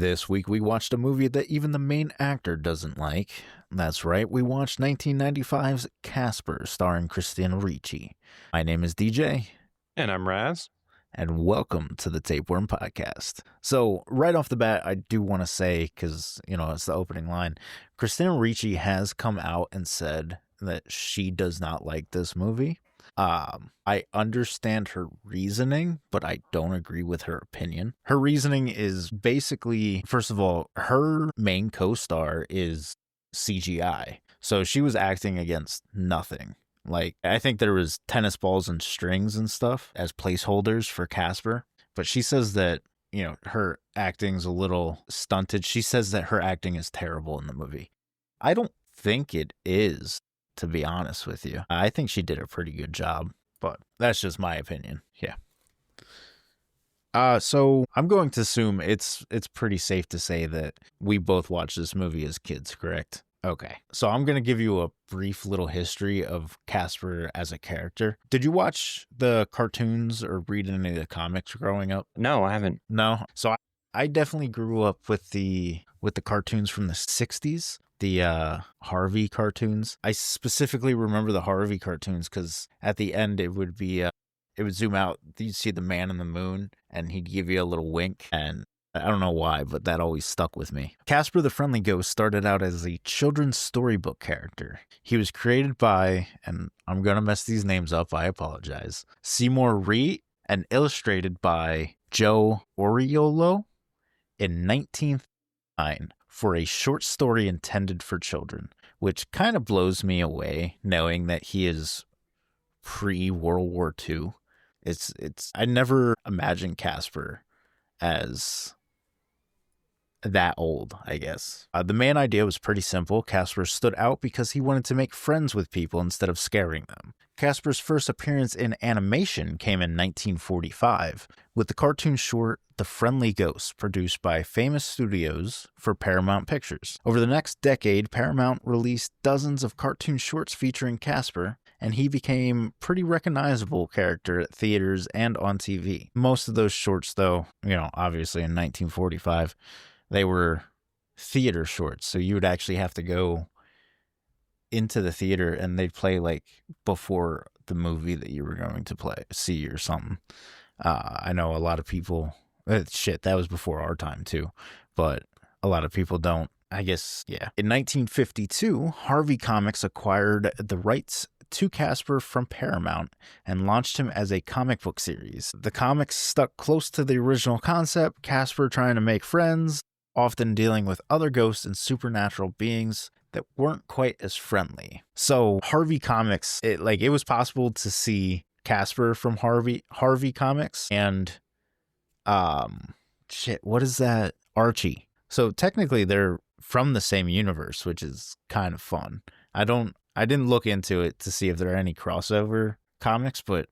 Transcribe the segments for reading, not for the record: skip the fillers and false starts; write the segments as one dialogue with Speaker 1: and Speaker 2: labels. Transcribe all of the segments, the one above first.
Speaker 1: This week we watched a movie that even the main actor doesn't like. That's right, we watched 1995's Casper, starring Christina Ricci. My name is DJ.
Speaker 2: And I'm Raz.
Speaker 1: And welcome to the Tapeworm Podcast. So, right off the bat, I do want to say, because, it's the opening line, Christina Ricci has come out and said that she does not like this movie. I understand her reasoning, but I don't agree with her opinion. Her reasoning is basically, first of all, her main co-star is CGI. So she was acting against nothing. Like, I think there was tennis balls and strings and stuff as placeholders for Casper. But she says that, her acting's a little stunted. She says that her acting is terrible in the movie. I don't think it is, to be honest with you. I think she did a pretty good job, but that's just my opinion. Yeah. So I'm going to assume it's pretty safe to say that we both watched this movie as kids, correct? Okay. So I'm going to give you a brief little history of Casper as a character. Did you watch the cartoons or read any of the comics growing up?
Speaker 2: No, I haven't.
Speaker 1: No. So I definitely grew up with the cartoons from the 60s. The Harvey cartoons. I specifically remember the Harvey cartoons because at the end it would be, it would zoom out. You'd see the man in the moon and he'd give you a little wink. And I don't know why, but that always stuck with me. Casper the Friendly Ghost started out as a children's storybook character. He was created by, and I'm going to mess these names up, I apologize, Seymour Rhett, and illustrated by Joe Oriolo in 1909. For a short story intended for children, which kind of blows me away knowing that he is pre-World War II. I never imagined Casper as that old, I guess. The main idea was pretty simple. Casper stood out because he wanted to make friends with people instead of scaring them. Casper's first appearance in animation came in 1945 with the cartoon short The Friendly Ghost, produced by Famous Studios for Paramount Pictures. Over the next decade, Paramount released dozens of cartoon shorts featuring Casper, and he became a pretty recognizable character at theaters and on TV. Most of those shorts, though, obviously in 1945, they were theater shorts, so you would actually have to go into the theater and they'd play like before the movie that you were going to see or something. I know a lot of people, that was before our time too, but a lot of people don't, I guess, yeah. In 1952, Harvey Comics acquired the rights to Casper from Paramount and launched him as a comic book series. The comics stuck close to the original concept, Casper trying to make friends, often dealing with other ghosts and supernatural beings that weren't quite as friendly. So Harvey Comics, it was possible to see Casper from Harvey Comics and what is that? Archie. So technically they're from the same universe, which is kind of fun. I didn't look into it to see if there are any crossover comics, but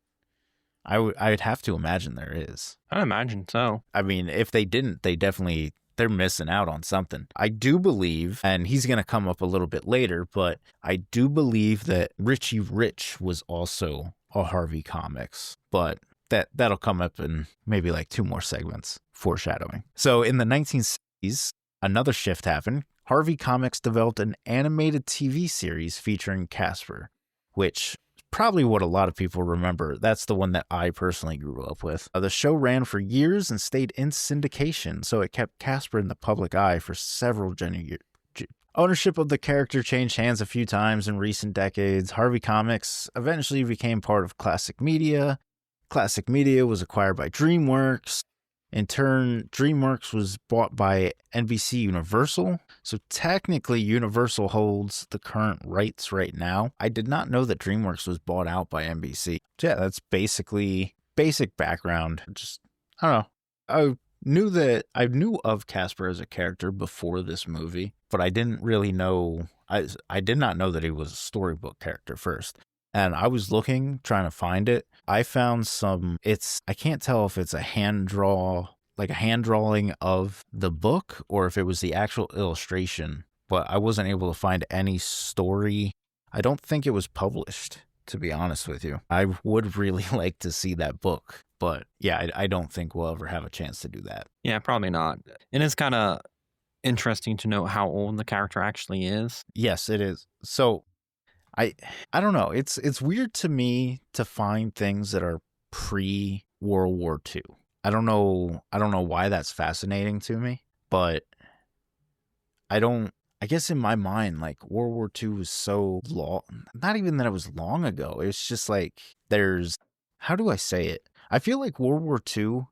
Speaker 1: I'd have to imagine there is.
Speaker 2: I imagine so.
Speaker 1: I mean, if they didn't, they're missing out on something. I do believe, and he's going to come up a little bit later, but I do believe that Richie Rich was also a Harvey Comics, but that'll come up in maybe like 2 more segments, foreshadowing. So in the 1960s, another shift happened. Harvey Comics developed an animated TV series featuring Casper, which probably what a lot of people remember. That's the one that I personally grew up with. The show ran for years and stayed in syndication, so it kept Casper in the public eye for several years. Ownership of the character changed hands a few times in recent decades. Harvey Comics eventually became part of Classic Media. Classic Media was acquired by DreamWorks. In turn, DreamWorks was bought by NBC Universal. So technically, Universal holds the current rights right now. I did not know that DreamWorks was bought out by NBC. Yeah, that's basically basic background. I don't know. I knew of Casper as a character before this movie, but I didn't really know. I did not know that he was a storybook character first. And I was trying to find it. I found I can't tell if it's a hand drawing of the book or if it was the actual illustration, but I wasn't able to find any story. I don't think it was published to be honest with you. I would really like to see that book, but yeah, I don't think we'll ever have a chance to do that.
Speaker 2: Yeah, probably not. It is kind of interesting to know how old the character actually is.
Speaker 1: Yes, it is. So I don't know. It's weird to me to find things that are pre-World War II. I don't know why that's fascinating to me, but I guess in my mind, like, World War II was so long, not even that it was long ago. It's just like how do I say it? I feel like World War II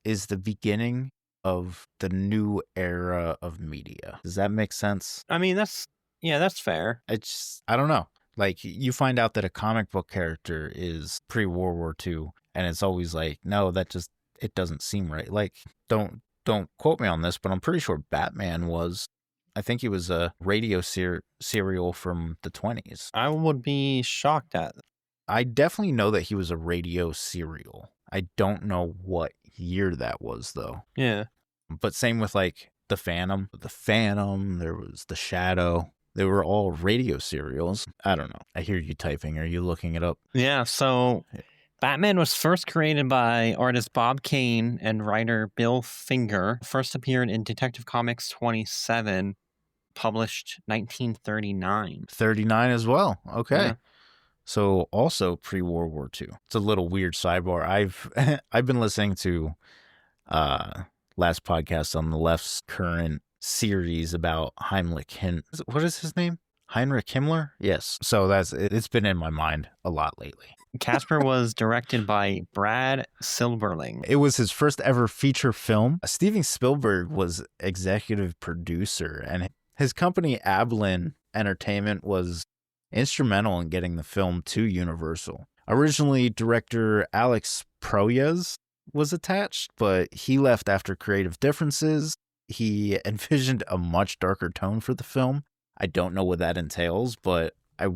Speaker 1: is the beginning of the new era of media. Does that make sense?
Speaker 2: I mean, that's fair.
Speaker 1: I don't know. Like, you find out that a comic book character is pre-World War II, and it's always like, no, it doesn't seem right. Like, don't quote me on this, but I'm pretty sure Batman was. I think he was a radio serial from the 20s.
Speaker 2: I would be shocked at.
Speaker 1: I definitely know that he was a radio serial. I don't know what year that was, though.
Speaker 2: Yeah.
Speaker 1: But same with, like, The Phantom. There was The Shadow. They were all radio serials. I don't know. I hear you typing. Are you looking it up?
Speaker 2: Yeah, so Batman was first created by artist Bob Kane and writer Bill Finger. First appeared in Detective Comics 27, published 1939.
Speaker 1: 39 as well. Okay.
Speaker 2: Yeah.
Speaker 1: So also pre-World War II. It's a little weird sidebar. I've been listening to last podcast on the left's current series about what is his name? Heinrich Himmler? Yes. So it's been in my mind a lot lately.
Speaker 2: Casper was directed by Brad Silberling.
Speaker 1: It was his first ever feature film. Steven Spielberg was executive producer, and his company Ablin Entertainment was instrumental in getting the film to Universal. Originally, director Alex Proyas was attached, but he left after creative differences. He envisioned a much darker tone for the film. I don't know what that entails, but I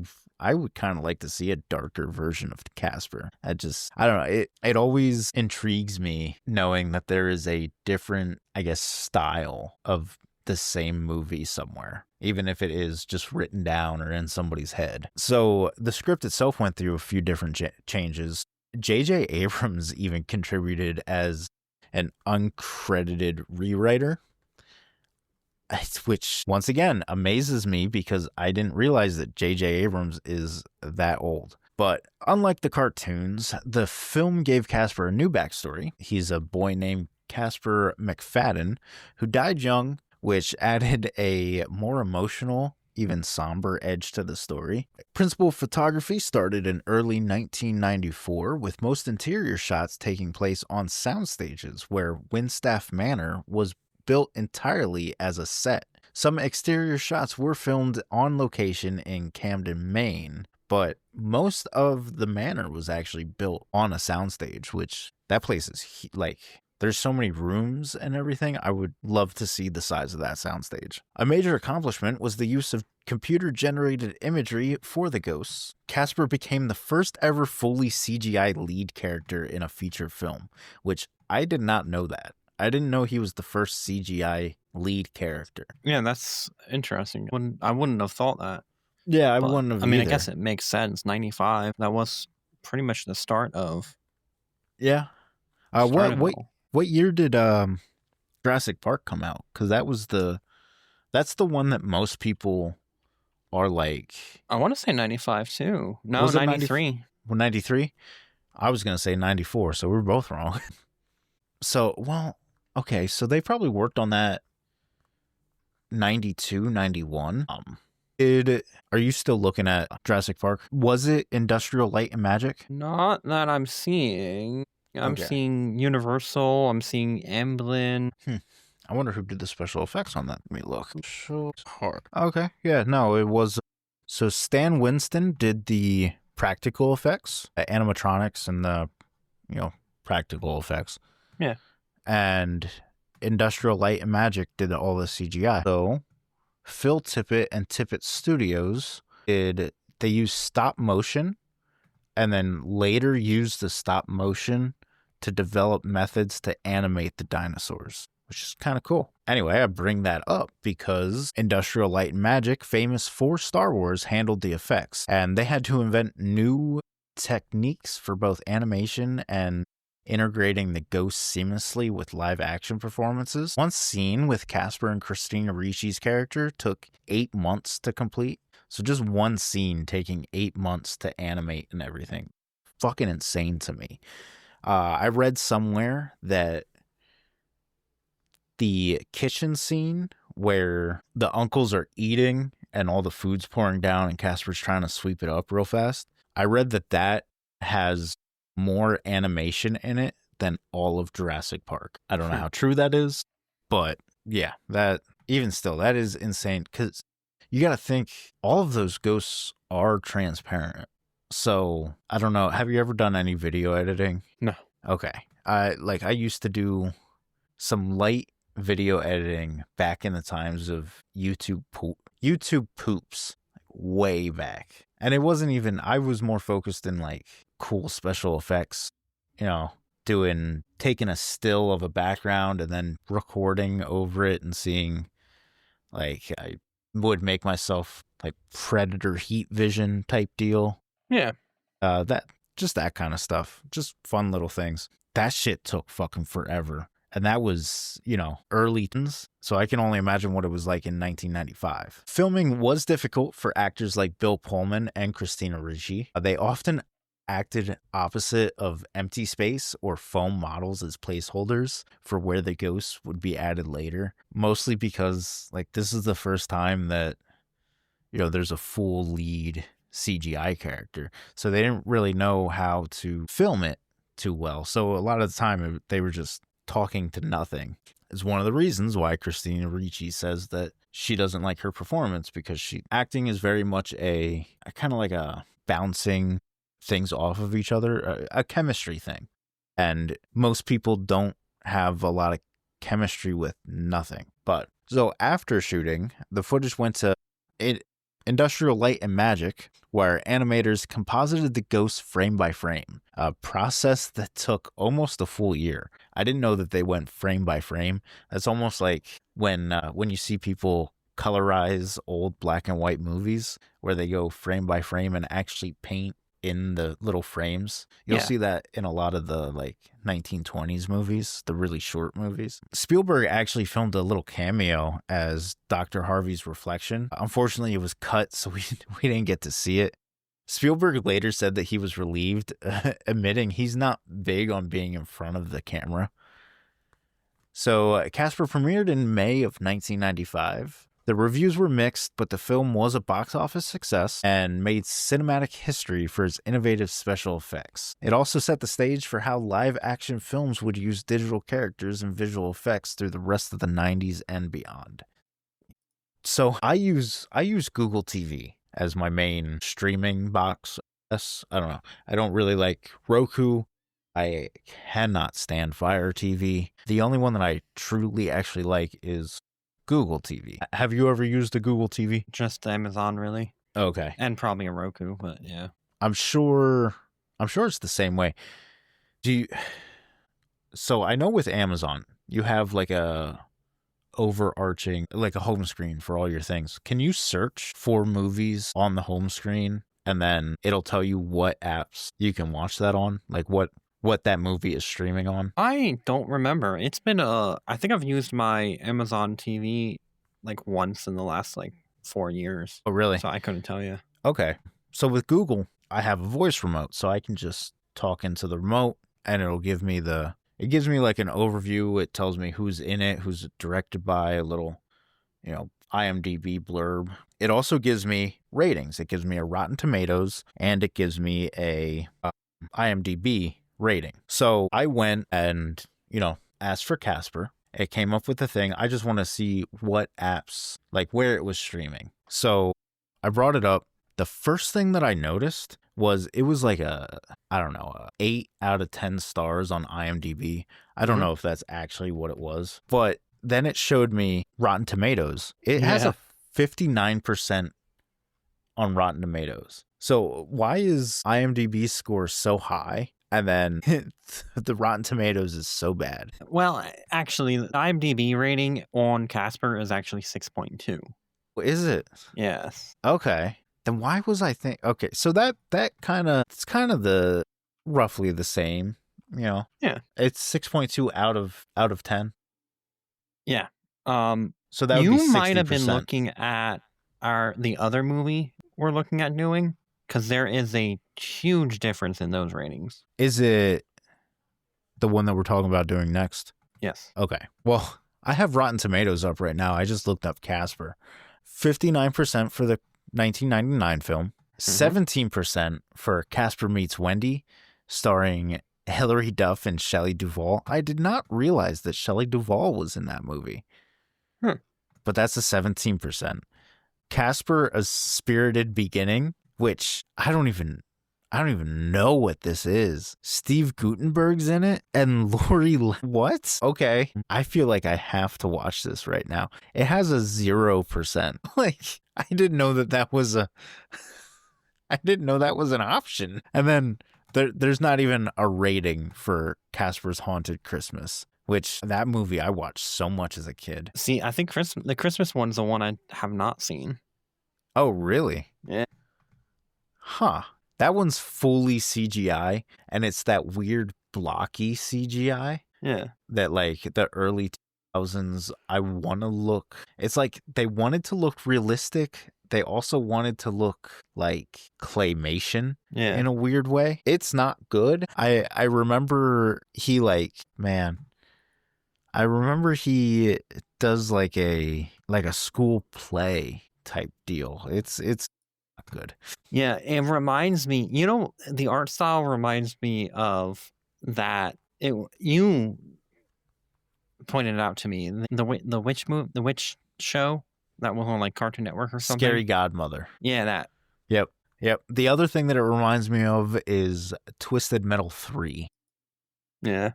Speaker 1: would kind of like to see a darker version of Casper. I don't know. It always intrigues me knowing that there is a different, I guess, style of the same movie somewhere, even if it is just written down or in somebody's head. So the script itself went through a few different changes. J.J. Abrams even contributed as an uncredited rewriter, which once again amazes me because I didn't realize that J.J. Abrams is that old. But unlike the cartoons, the film gave Casper a new backstory. He's a boy named Casper McFadden who died young, which added a more emotional, even somber edge to the story. Principal photography started in early 1994, with most interior shots taking place on sound stages, where Windstaff Manor was built entirely as a set. Some exterior shots were filmed on location in Camden, Maine, but most of the manor was actually built on a soundstage, which that place is there's so many rooms and everything. I would love to see the size of that soundstage. A major accomplishment was the use of computer-generated imagery for the ghosts. Casper became the first ever fully CGI lead character in a feature film, which I did not know that. I didn't know he was the first CGI lead character.
Speaker 2: Yeah, that's interesting. I wouldn't have thought that.
Speaker 1: Yeah, I wouldn't have.
Speaker 2: I mean,
Speaker 1: either.
Speaker 2: I guess it makes sense. 95. That was pretty much the start of.
Speaker 1: Yeah. What year did Jurassic Park come out? Because that's the one that most people are like.
Speaker 2: I want to say 95 too. No, 93.
Speaker 1: 93? I was gonna say 94, so we're both wrong. So, well, okay, so they probably worked on that 92, 91. Are you still looking at Jurassic Park? Was it Industrial Light and Magic?
Speaker 2: Not that I'm seeing. I'm seeing Universal. I'm seeing Amblin.
Speaker 1: I wonder who did the special effects on that. Let me look. Okay, yeah, no, it was. So Stan Winston did the practical effects, animatronics, and the practical effects.
Speaker 2: Yeah.
Speaker 1: And Industrial Light and Magic did all the CGI. So Phil Tippett and Tippett Studios they used stop motion and then later used the stop motion to develop methods to animate the dinosaurs. which is kind of cool. Anyway, I bring that up because Industrial Light and Magic, famous for Star Wars, handled the effects, and they had to invent new techniques for both animation and integrating the ghosts seamlessly with live action performances. One scene with Casper and Christina Ricci's character took 8 months to complete. So just one scene taking 8 months to animate and everything. Fucking insane to me. I read somewhere that the kitchen scene where the uncles are eating and all the food's pouring down and Casper's trying to sweep it up real fast, I read that has more animation in it than all of Jurassic Park. I don't know how true that is, but yeah, that even still, that is insane because you got to think all of those ghosts are transparent. So I don't know. Have you ever done any video editing?
Speaker 2: No.
Speaker 1: Okay. I used to do some light video editing back in the times of YouTube poops, way back. And it wasn't even, I was more focused in like cool special effects, you know, taking a still of a background and then recording over it and seeing, like, I would make myself like Predator heat vision type deal.
Speaker 2: Yeah.
Speaker 1: That kind of stuff. Just fun little things. That shit took fucking forever. And that was, you know, early teens. So I can only imagine what it was like in 1995. Filming was difficult for actors like Bill Pullman and Christina Ricci. They often acted opposite of empty space or foam models as placeholders for where the ghosts would be added later. Mostly because, like, this is the first time that, you know, there's a full lead CGI character. So they didn't really know how to film it too well. So a lot of the time they were just talking to nothing. Is one of the reasons why Christina Ricci says that she doesn't like her performance, because acting is very much a kind of like a bouncing things off of each other, a chemistry thing. And most people don't have a lot of chemistry with nothing. But so after shooting, the footage went to Industrial Light and Magic, where animators composited the ghosts frame by frame, a process that took almost a full year. I didn't know that they went frame by frame. That's almost like when you see people colorize old black and white movies where they go frame by frame and actually paint in the little frames. You'll see that in a lot of the like 1920s movies, the really short movies. Spielberg actually filmed a little cameo as Dr. Harvey's reflection. Unfortunately, it was cut, so we didn't get to see it. Spielberg later said that he was relieved, admitting he's not big on being in front of the camera. So Casper premiered in May of 1995. The reviews were mixed, but the film was a box office success and made cinematic history for its innovative special effects. It also set the stage for how live-action films would use digital characters and visual effects through the rest of the 90s and beyond. So I use Google TV as my main streaming box. I don't know. I don't really like Roku. I cannot stand Fire TV. The only one that I truly actually like is Google TV. Have you ever used a Google TV?
Speaker 2: Just Amazon, really.
Speaker 1: Okay.
Speaker 2: And probably a Roku, but yeah.
Speaker 1: I'm sure it's the same way. So I know with Amazon, you have like a overarching, like a home screen for all your things. Can you search for movies on the home screen and then it'll tell you what apps you can watch that on? Like what that movie is streaming on?
Speaker 2: I don't remember. It's been I think I've used my Amazon TV like once in the last like 4 years.
Speaker 1: Oh, really?
Speaker 2: So I couldn't tell you.
Speaker 1: Okay. So with Google, I have a voice remote, so I can just talk into the remote and it gives me like an overview. It tells me who's in it, who's directed by, a little, you know, IMDb blurb. It also gives me ratings. It gives me a Rotten Tomatoes and it gives me a IMDb rating. So I went and, you know, asked for Casper. It came up with the thing. I just want to see what apps, like where it was streaming. So I brought it up. The first thing that I noticed was it was like a 8 out of 10 stars on IMDb. I don't know if that's actually what it was, but then it showed me Rotten Tomatoes. It has a 59% on Rotten Tomatoes. So why is IMDb score so high And then the Rotten Tomatoes is so bad.
Speaker 2: Well, actually, the IMDb rating on Casper is actually 6.2.
Speaker 1: Is it?
Speaker 2: Yes.
Speaker 1: Okay. Then why was I think? Okay, so that it's kind of the roughly the same, you know.
Speaker 2: Yeah.
Speaker 1: It's 6.2 out of 10.
Speaker 2: Yeah.
Speaker 1: So that would be 60%.
Speaker 2: You might have been looking at the other movie we're looking at doing, because there is a huge difference in those ratings.
Speaker 1: Is it the one that we're talking about doing next?
Speaker 2: Yes.
Speaker 1: Okay. Well, I have Rotten Tomatoes up right now. I just looked up Casper. 59% for the 1999 film. 17% for Casper Meets Wendy, starring Hilary Duff and Shelley Duvall. I did not realize that Shelley Duvall was in that movie. But that's a 17%. Casper: A Spirited Beginning, which I don't even know what this is. Steve Guttenberg's in it and Lori. What? Okay. I feel like I have to watch this right now. It has a 0%. Like, I didn't know that was an option. And then there's not even a rating for Casper's Haunted Christmas, which that movie I watched so much as a kid.
Speaker 2: See, I think the Christmas one's the one I have not seen.
Speaker 1: Oh, really?
Speaker 2: Yeah.
Speaker 1: Huh. That one's fully CGI, and it's that weird blocky CGI.
Speaker 2: Yeah.
Speaker 1: That, like, the early 2000s, it's like they wanted to look realistic. They also wanted to look like claymation in a weird way. It's not good. I remember he does like a school play type deal. It's not good.
Speaker 2: Yeah, it reminds me, the art style reminds me of that. You pointed it out to me, the witch show that was on like Cartoon Network or something.
Speaker 1: Scary Godmother.
Speaker 2: Yeah, that.
Speaker 1: Yep. The other thing that it reminds me of is Twisted Metal 3.
Speaker 2: Yeah.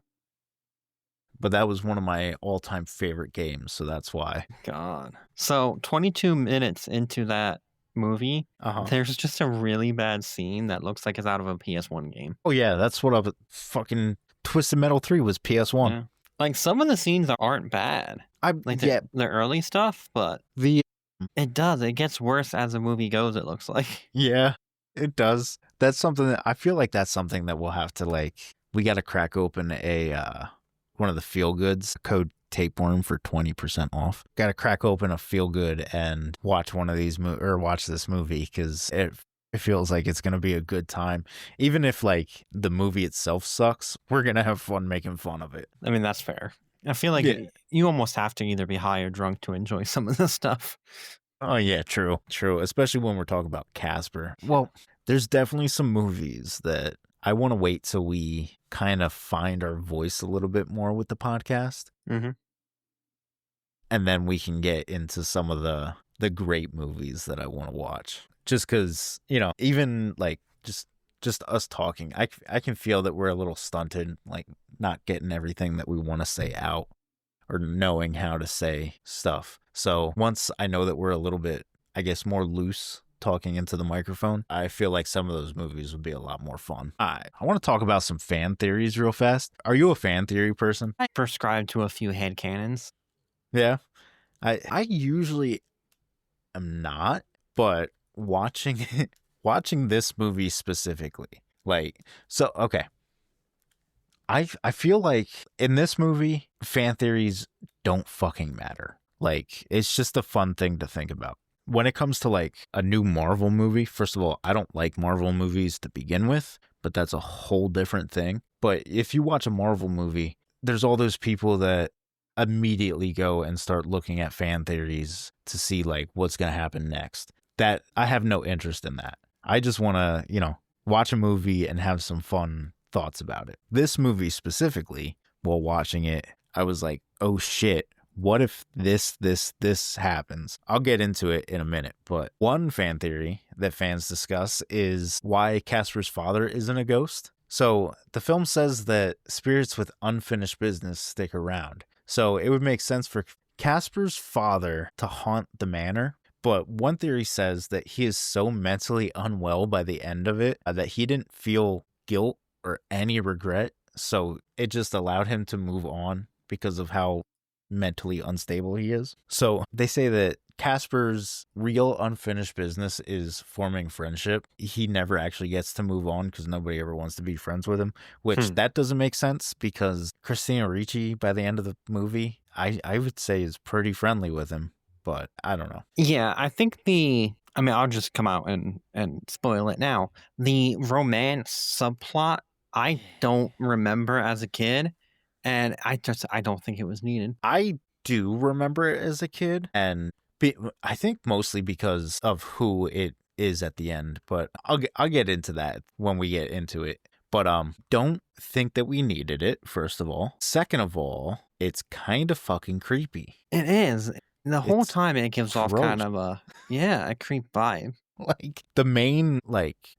Speaker 1: But that was one of my all-time favorite games, so that's why.
Speaker 2: God. So 22 minutes into that movie, there's just a really bad scene that looks like it's out of a PS1 game.
Speaker 1: Oh yeah, that's what fucking Twisted Metal 3 was PS1.
Speaker 2: Yeah. Like, some of the scenes aren't bad. The early stuff, but it gets worse as the movie goes, it looks like.
Speaker 1: Yeah, it does. That's something that I feel like we'll have to, we got to crack open one of the feel goods, code Tapeworm for 20% off. Got to crack open a feel good and watch one of these watch this movie, because it feels like it's going to be a good time. Even if the movie itself sucks, we're going to have fun making fun of it.
Speaker 2: I mean, that's fair. I feel like you almost have to either be high or drunk to enjoy some of this stuff.
Speaker 1: Oh yeah, true. Especially when we're talking about Casper. Well, there's definitely some movies that I want to wait till we kind of find our voice a little bit more with the podcast.
Speaker 2: Mm-hmm.
Speaker 1: And then we can get into some of the great movies that I want to watch. Just because, even just us talking, I can feel that we're a little stunted, not getting everything that we want to say out or knowing how to say stuff. So once I know that we're a little bit, I guess, more loose talking into the microphone, I feel like some of those movies would be a lot more fun. I want to talk about some fan theories real fast. Are you a fan theory person?
Speaker 2: I prescribe to a few headcanons.
Speaker 1: Yeah. I usually am not, but watching this movie specifically, okay. I feel like in this movie, fan theories don't fucking matter. It's just a fun thing to think about. When it comes to a new Marvel movie, first of all, I don't like Marvel movies to begin with, but that's a whole different thing. But if you watch a Marvel movie, there's all those people that immediately go and start looking at fan theories to see what's going to happen next. That I have no interest in that. I just want to, watch a movie and have some fun thoughts about it. This movie specifically, while watching it, I was like, oh shit, what if this happens? I'll get into it in a minute, but one fan theory that fans discuss is why Casper's father isn't a ghost. So the film says that spirits with unfinished business stick around. So it would make sense for Casper's father to haunt the manor. But one theory says that he is so mentally unwell by the end of it that he didn't feel guilt or any regret. So it just allowed him to move on because of how mentally unstable he is. So they say that Casper's real unfinished business is forming friendship. He never actually gets to move on because nobody ever wants to be friends with him, which that doesn't make sense because Christina Ricci, by the end of the movie, I would say is pretty friendly with him, but I don't know.
Speaker 2: Yeah, I think I'll just come out and spoil it now. The romance subplot, I don't remember as a kid, and I don't think it was needed.
Speaker 1: I do remember it as a kid, and I think mostly because of who it is at the end, but I'll get into that when we get into it. But don't think that we needed it, first of all. Second of all, it's kind of fucking creepy.
Speaker 2: It is. The whole time it gives off kind of a creep vibe.
Speaker 1: Like the main,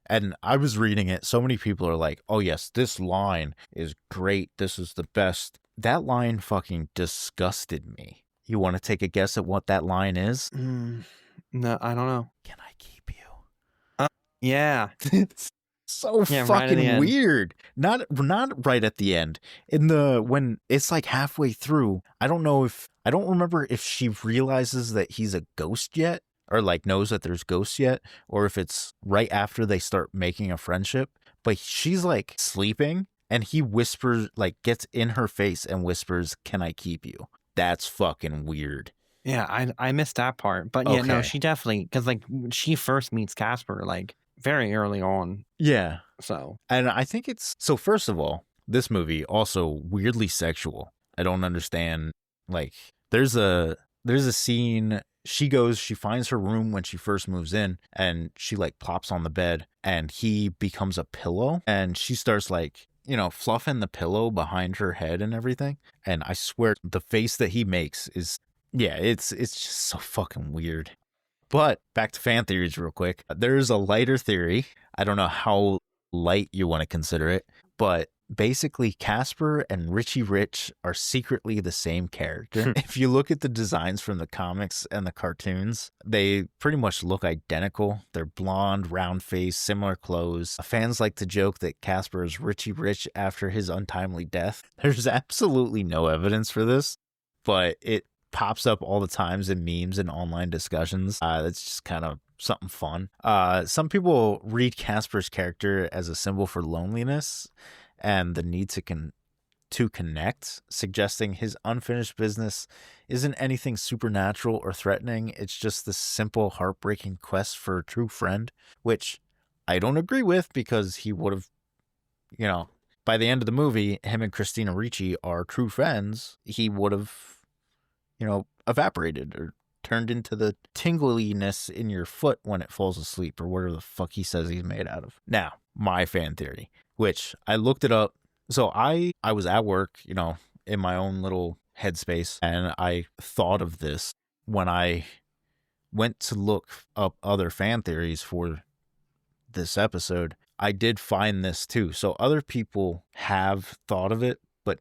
Speaker 1: and I was reading it, so many people are like, oh yes, this line is great, this is the best. That line fucking disgusted me. You want to take a guess at what that line is?
Speaker 2: No, I don't know.
Speaker 1: Can I keep you?
Speaker 2: Yeah.
Speaker 1: It's so fucking
Speaker 2: right
Speaker 1: weird. Not right at the end. When it's like halfway through, I don't remember if she realizes that he's a ghost yet, or like knows that there's ghosts yet, or if it's right after they start making a friendship. But she's like sleeping and he whispers, like gets in her face and whispers, "Can I keep you?" That's fucking weird.
Speaker 2: Yeah, I missed that part. But yeah, no, she definitely, because like she first meets Casper like very early on.
Speaker 1: Yeah.
Speaker 2: So.
Speaker 1: And I think so first of all, this movie also weirdly sexual. I don't understand. Like there's a scene, she finds her room when she first moves in, and she like plops on the bed and he becomes a pillow, and she starts like, fluffing the pillow behind her head and everything. And I swear the face that he makes is, it's just so fucking weird. But back to fan theories real quick. There's a lighter theory. I don't know how light you want to consider it, but basically Casper and Richie Rich are secretly the same character. If you look at the designs from the comics and the cartoons, they pretty much look identical. They're blonde, round face, similar clothes. Fans like to joke that Casper is Richie Rich after his untimely death. There's absolutely no evidence for this, but it pops up all the times in memes and online discussions. That's just kind of something fun. Some people read Casper's character as a symbol for loneliness and the need to connect, suggesting his unfinished business isn't anything supernatural or threatening. It's just this simple, heartbreaking quest for a true friend, which I don't agree with, because he would have, by the end of the movie, him and Christina Ricci are true friends. He would have, evaporated or turned into the tingliness in your foot when it falls asleep, or whatever the fuck he says he's made out of. Now, my fan theory, which I looked it up. So I was at work, in my own little headspace, and I thought of this when I went to look up other fan theories for this episode. I did find this too. So other people have thought of it, but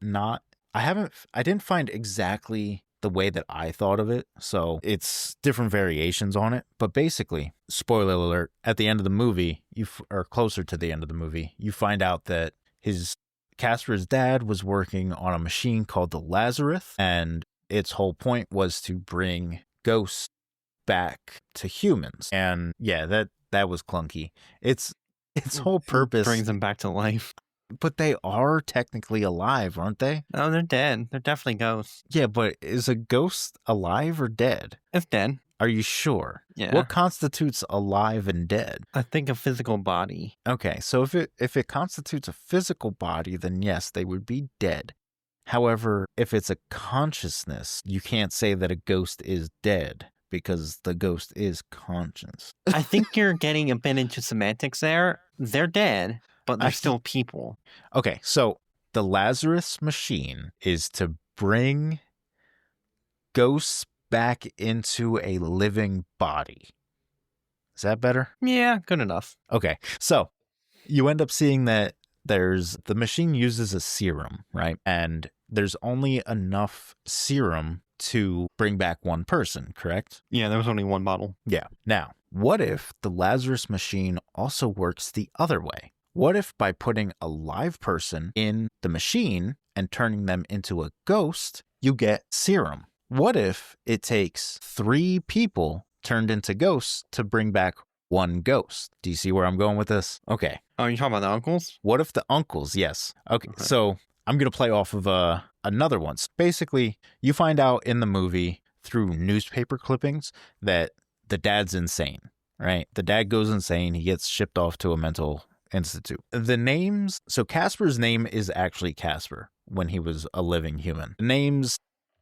Speaker 1: I didn't find exactly the way that I thought of it. So it's different variations on it. But basically, spoiler alert, at the end of the movie, or closer to the end of the movie, you find out that Casper's dad was working on a machine called the Lazarus, and its whole point was to bring ghosts back to humans. And yeah, that was clunky. Its whole purpose
Speaker 2: brings them back to life.
Speaker 1: But they are technically alive, aren't they?
Speaker 2: No, they're dead. They're definitely ghosts.
Speaker 1: Yeah, but is a ghost alive or dead?
Speaker 2: It's dead.
Speaker 1: Are you sure?
Speaker 2: Yeah.
Speaker 1: What constitutes alive and dead?
Speaker 2: I think a physical body.
Speaker 1: Okay, so if it constitutes a physical body, then yes, they would be dead. However, if it's a consciousness, you can't say that a ghost is dead, because the ghost is conscious.
Speaker 2: I think you're getting a bit into semantics there. They're dead, but they're still people.
Speaker 1: Okay, so the Lazarus machine is to bring ghosts back into a living body. Is that better?
Speaker 2: Yeah, good enough.
Speaker 1: Okay, so you end up seeing that the machine uses a serum, right? And there's only enough serum to bring back one person, correct?
Speaker 2: Yeah, there was only one bottle.
Speaker 1: Yeah. Now, what if the Lazarus machine also works the other way? What if by putting a live person in the machine and turning them into a ghost, you get serum? What if it takes 3 people turned into ghosts to bring back 1 ghost? Do you see where I'm going with this? Okay.
Speaker 2: Oh, you talking about the uncles?
Speaker 1: What if the uncles? Yes. Okay. So I'm going to play off of another one. So basically, you find out in the movie through newspaper clippings that the dad's insane, right? The dad goes insane. He gets shipped off to a mental institute. The names, so Casper's name is actually Casper when he was a living human. The names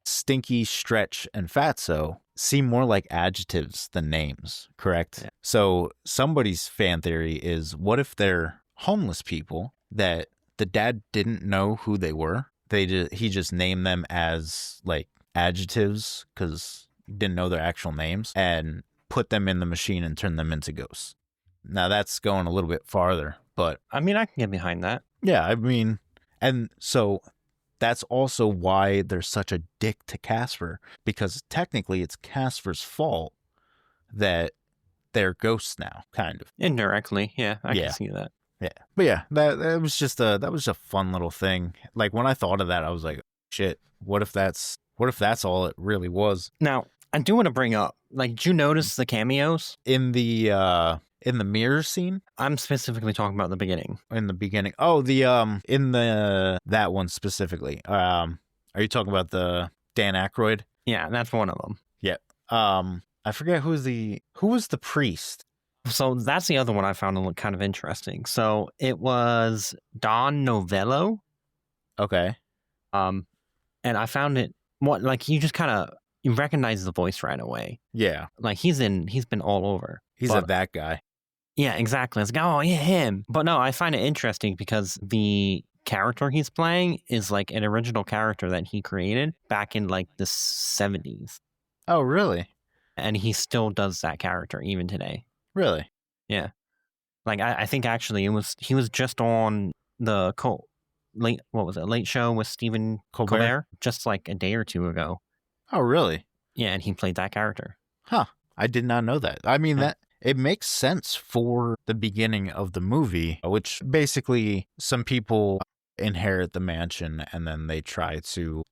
Speaker 1: Stinky, Stretch, and Fatso seem more like adjectives than names, correct? Yeah. So somebody's fan theory is, what if they're homeless people that the dad didn't know who they were? He just named them as like adjectives because he didn't know their actual names, and put them in the machine and turn them into ghosts. Now that's going a little bit farther, but
Speaker 2: I mean, I can get behind that.
Speaker 1: Yeah, I mean, and so that's also why there's such a dick to Casper, because technically it's Casper's fault that they're ghosts now, kind of.
Speaker 2: Indirectly, yeah, I can see that.
Speaker 1: Yeah, but yeah, that was just a fun little thing. Like when I thought of that, I was like, shit, what if that's all it really was?
Speaker 2: Now, I do want to bring up, like, did you notice the cameos
Speaker 1: in the mirror scene?
Speaker 2: I'm specifically talking about the beginning.
Speaker 1: In the beginning. Oh, that one specifically. Are you talking about the Dan Aykroyd?
Speaker 2: Yeah, that's one of them.
Speaker 1: Yeah. I forget who was the priest.
Speaker 2: So that's the other one I found kind of interesting. So it was Don Novello.
Speaker 1: Okay.
Speaker 2: And I found it you just kind of, you recognize the voice right away.
Speaker 1: Yeah.
Speaker 2: Like he's been all over.
Speaker 1: He's that guy.
Speaker 2: Yeah, exactly. It's like, oh, yeah, him. But no, I find it interesting because the character he's playing is like an original character that he created back in like the 70s.
Speaker 1: Oh, really?
Speaker 2: And he still does that character even today.
Speaker 1: Really?
Speaker 2: Yeah. Like I think actually he was just on the late show with Stephen Colbert just like a day or two ago.
Speaker 1: Oh, really?
Speaker 2: Yeah, and he played that character.
Speaker 1: Huh. I did not know that. I mean, that it makes sense for the beginning of the movie, which basically some people inherit the mansion and then they try to,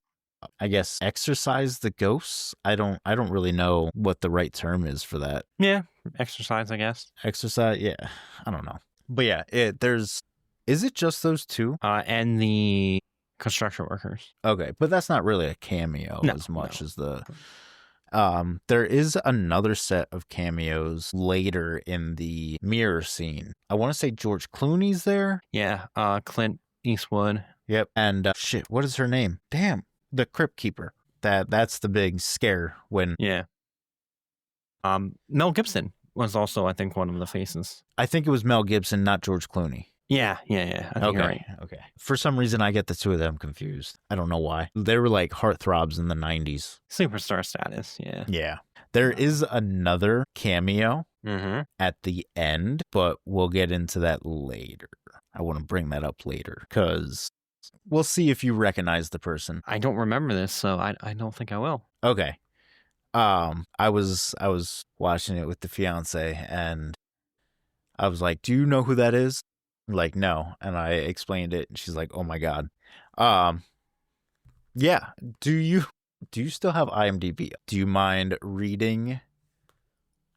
Speaker 1: I guess, exorcise the ghosts. I don't really know what the right term is for that.
Speaker 2: Yeah, exercise, I guess.
Speaker 1: Exercise, yeah. I don't know. But yeah, is it just those two?
Speaker 2: And the construction workers.
Speaker 1: Okay, but that's not really a cameo as much as the... there is another set of cameos later in the mirror scene. I want to say George Clooney's there.
Speaker 2: Yeah, Clint Eastwood.
Speaker 1: Yep. And shit, what is her name? Damn, the Crypt Keeper. That's the big scare when...
Speaker 2: Yeah. Mel Gibson was also, I think, one of the faces.
Speaker 1: I think it was Mel Gibson, not George Clooney.
Speaker 2: Yeah. I think you're right.
Speaker 1: Okay. For some reason, I get the two of them confused. I don't know why. They were like heartthrobs in the 90s.
Speaker 2: Superstar status, yeah.
Speaker 1: Yeah. There is another cameo at the end, but we'll get into that later. I want to bring that up later because we'll see if you recognize the person.
Speaker 2: I don't remember this, so I don't think I will.
Speaker 1: Okay. I was watching it with the fiance, and I was like, "Do you know who that is?" Like, no. And I explained it, and she's like, "Oh my God." Yeah. Do you still have IMDb? Do you mind reading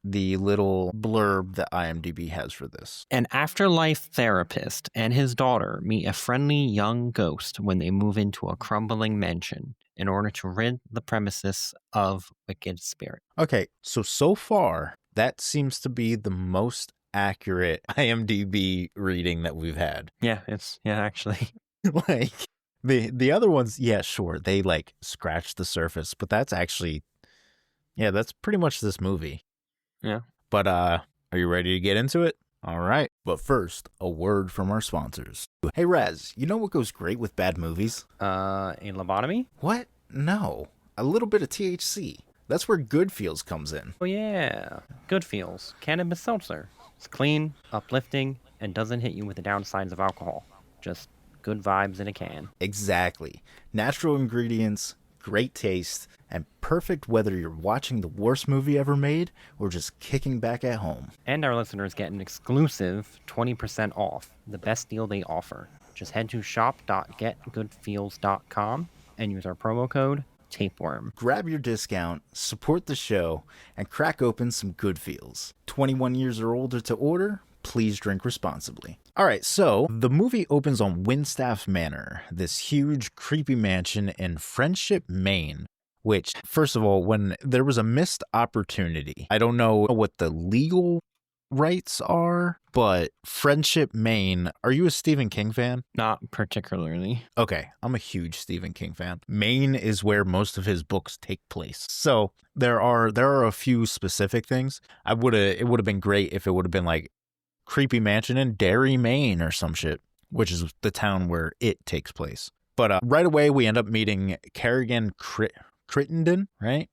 Speaker 1: the little blurb that IMDb has for this?
Speaker 2: An afterlife therapist and his daughter meet a friendly young ghost when they move into a crumbling mansion in order to rid the premises of wicked spirit.
Speaker 1: Okay, so far, that seems to be the most accurate IMDb reading that we've had.
Speaker 2: Yeah, actually.
Speaker 1: Like, the other ones, yeah, sure, they like scratch the surface, but that's actually, yeah, that's pretty much this movie.
Speaker 2: Yeah.
Speaker 1: But are you ready to get into it? All right. But first, a word from our sponsors. Hey, Raz, you know what goes great with bad movies?
Speaker 2: A lobotomy?
Speaker 1: What? No. A little bit of THC. That's where Good Feels comes in.
Speaker 2: Oh, yeah. Good Feels. Cannabis seltzer. It's clean, uplifting, and doesn't hit you with the downsides of alcohol. Just good vibes in a can.
Speaker 1: Exactly. Natural ingredients, great taste, and perfect whether you're watching the worst movie ever made or just kicking back at home.
Speaker 2: And our listeners get an exclusive 20% off, the best deal they offer. Just head to shop.getgoodfeels.com and use our promo code Tapeworm.
Speaker 1: Grab your discount, support the show, and crack open some good feels. 21 years or older to order. Please drink responsibly. All right, so the movie opens on Windstaff Manor, this huge, creepy mansion in Friendship, Maine, which, first of all, when there was a missed opportunity, I don't know what the legal rights are, but Friendship, Maine, are you a Stephen King fan?
Speaker 2: Not particularly.
Speaker 1: Okay, I'm a huge Stephen King fan. Maine is where most of his books take place. So there are a few specific things. It would have been great if it would have been like creepy mansion in Derry, Maine or some shit, which is the town where it takes place. But right away we end up meeting Kerrigan Crittenden, right?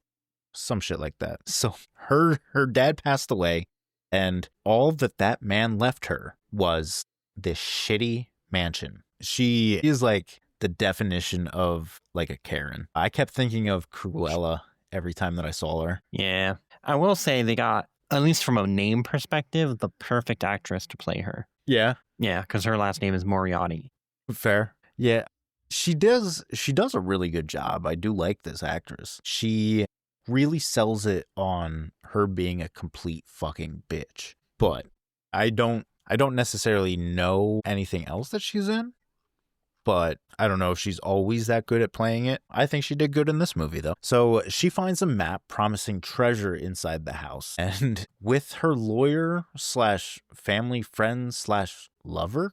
Speaker 1: Some shit like that. So her dad passed away, and all that man left her was this shitty mansion. She is like the definition of like a Karen. I kept thinking of Cruella every time that I saw her.
Speaker 2: Yeah. I will say they got, at least from a name perspective, the perfect actress to play her.
Speaker 1: Yeah.
Speaker 2: Yeah, because her last name is Moriarty.
Speaker 1: Fair. Yeah. She does a really good job. I do like this actress. She really sells it on her being a complete fucking bitch. But I don't necessarily know anything else that she's in. But I don't know if she's always that good at playing it. I think she did good in this movie, though. So she finds a map promising treasure inside the house. And with her lawyer / family friend / lover ?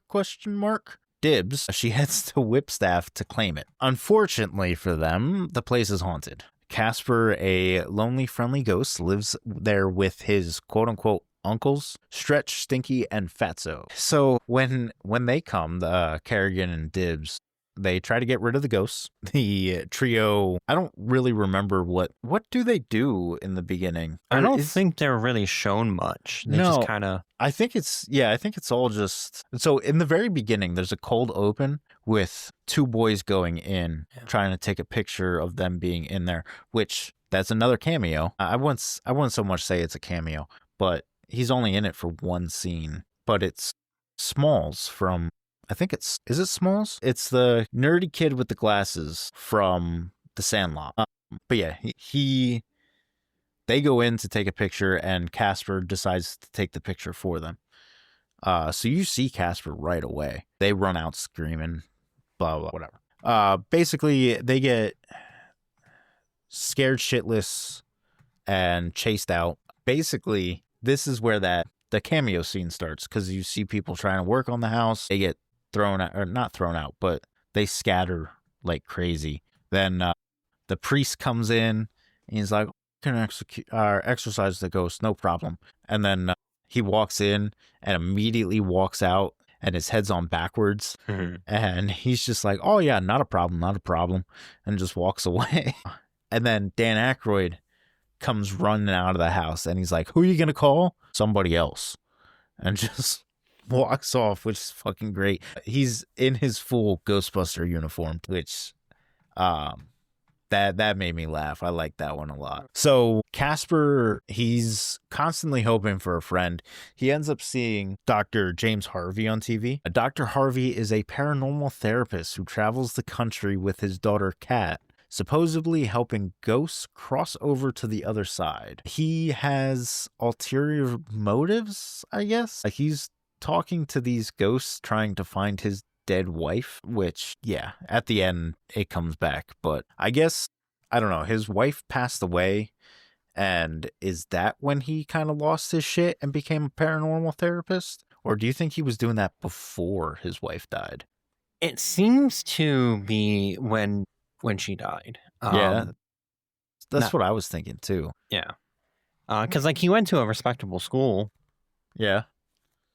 Speaker 1: Dibs, she heads to Whipstaff to claim it. Unfortunately for them, the place is haunted. Casper, a lonely, friendly ghost, lives there with his quote-unquote uncles, Stretch, Stinky, and Fatso. So when they come, the Kerrigan and Dibs, they try to get rid of the ghosts. The trio, I don't really remember what do they do in the beginning.
Speaker 2: I don't think they're really shown much. They just kind of...
Speaker 1: I think it's all just... So in the very beginning, there's a cold open with two boys going in, trying to take a picture of them being in there, which that's another cameo. I wouldn't so much say it's a cameo, but he's only in it for one scene. But it's Smalls from... is it Smalls? It's the nerdy kid with the glasses from The Sandlot. But yeah, they go in to take a picture, and Casper decides to take the picture for them. So you see Casper right away. They run out screaming, blah, blah, whatever. Basically, they get scared shitless and chased out. Basically, this is where the cameo scene starts, because you see people trying to work on the house. They get thrown out, or not thrown out, but they scatter like crazy. Then the priest comes in, and he's like, can exorcise the ghost, no problem. And then he walks in and immediately walks out, and his head's on backwards. And he's just like, oh yeah, not a problem, and just walks away. And then Dan Aykroyd comes running out of the house, and he's like, who are you gonna call? Somebody else. And just walks off, which is fucking great. He's in his full Ghostbuster uniform, which that made me laugh. I like that one a lot. So Casper, he's constantly hoping for a friend. He ends up seeing Dr. James Harvey on TV. Dr. Harvey is a paranormal therapist who travels the country with his daughter Kat, supposedly helping ghosts cross over to the other side. He has ulterior motives, I guess. Like, he's talking to these ghosts, trying to find his dead wife, which, yeah, at the end, it comes back. But I guess, I don't know, his wife passed away, and is that when he kind of lost his shit and became a paranormal therapist? Or do you think he was doing that before his wife died?
Speaker 2: It seems to be when she died.
Speaker 1: Yeah, that's what I was thinking too.
Speaker 2: Yeah. Because, like, he went to a respectable school.
Speaker 1: Yeah.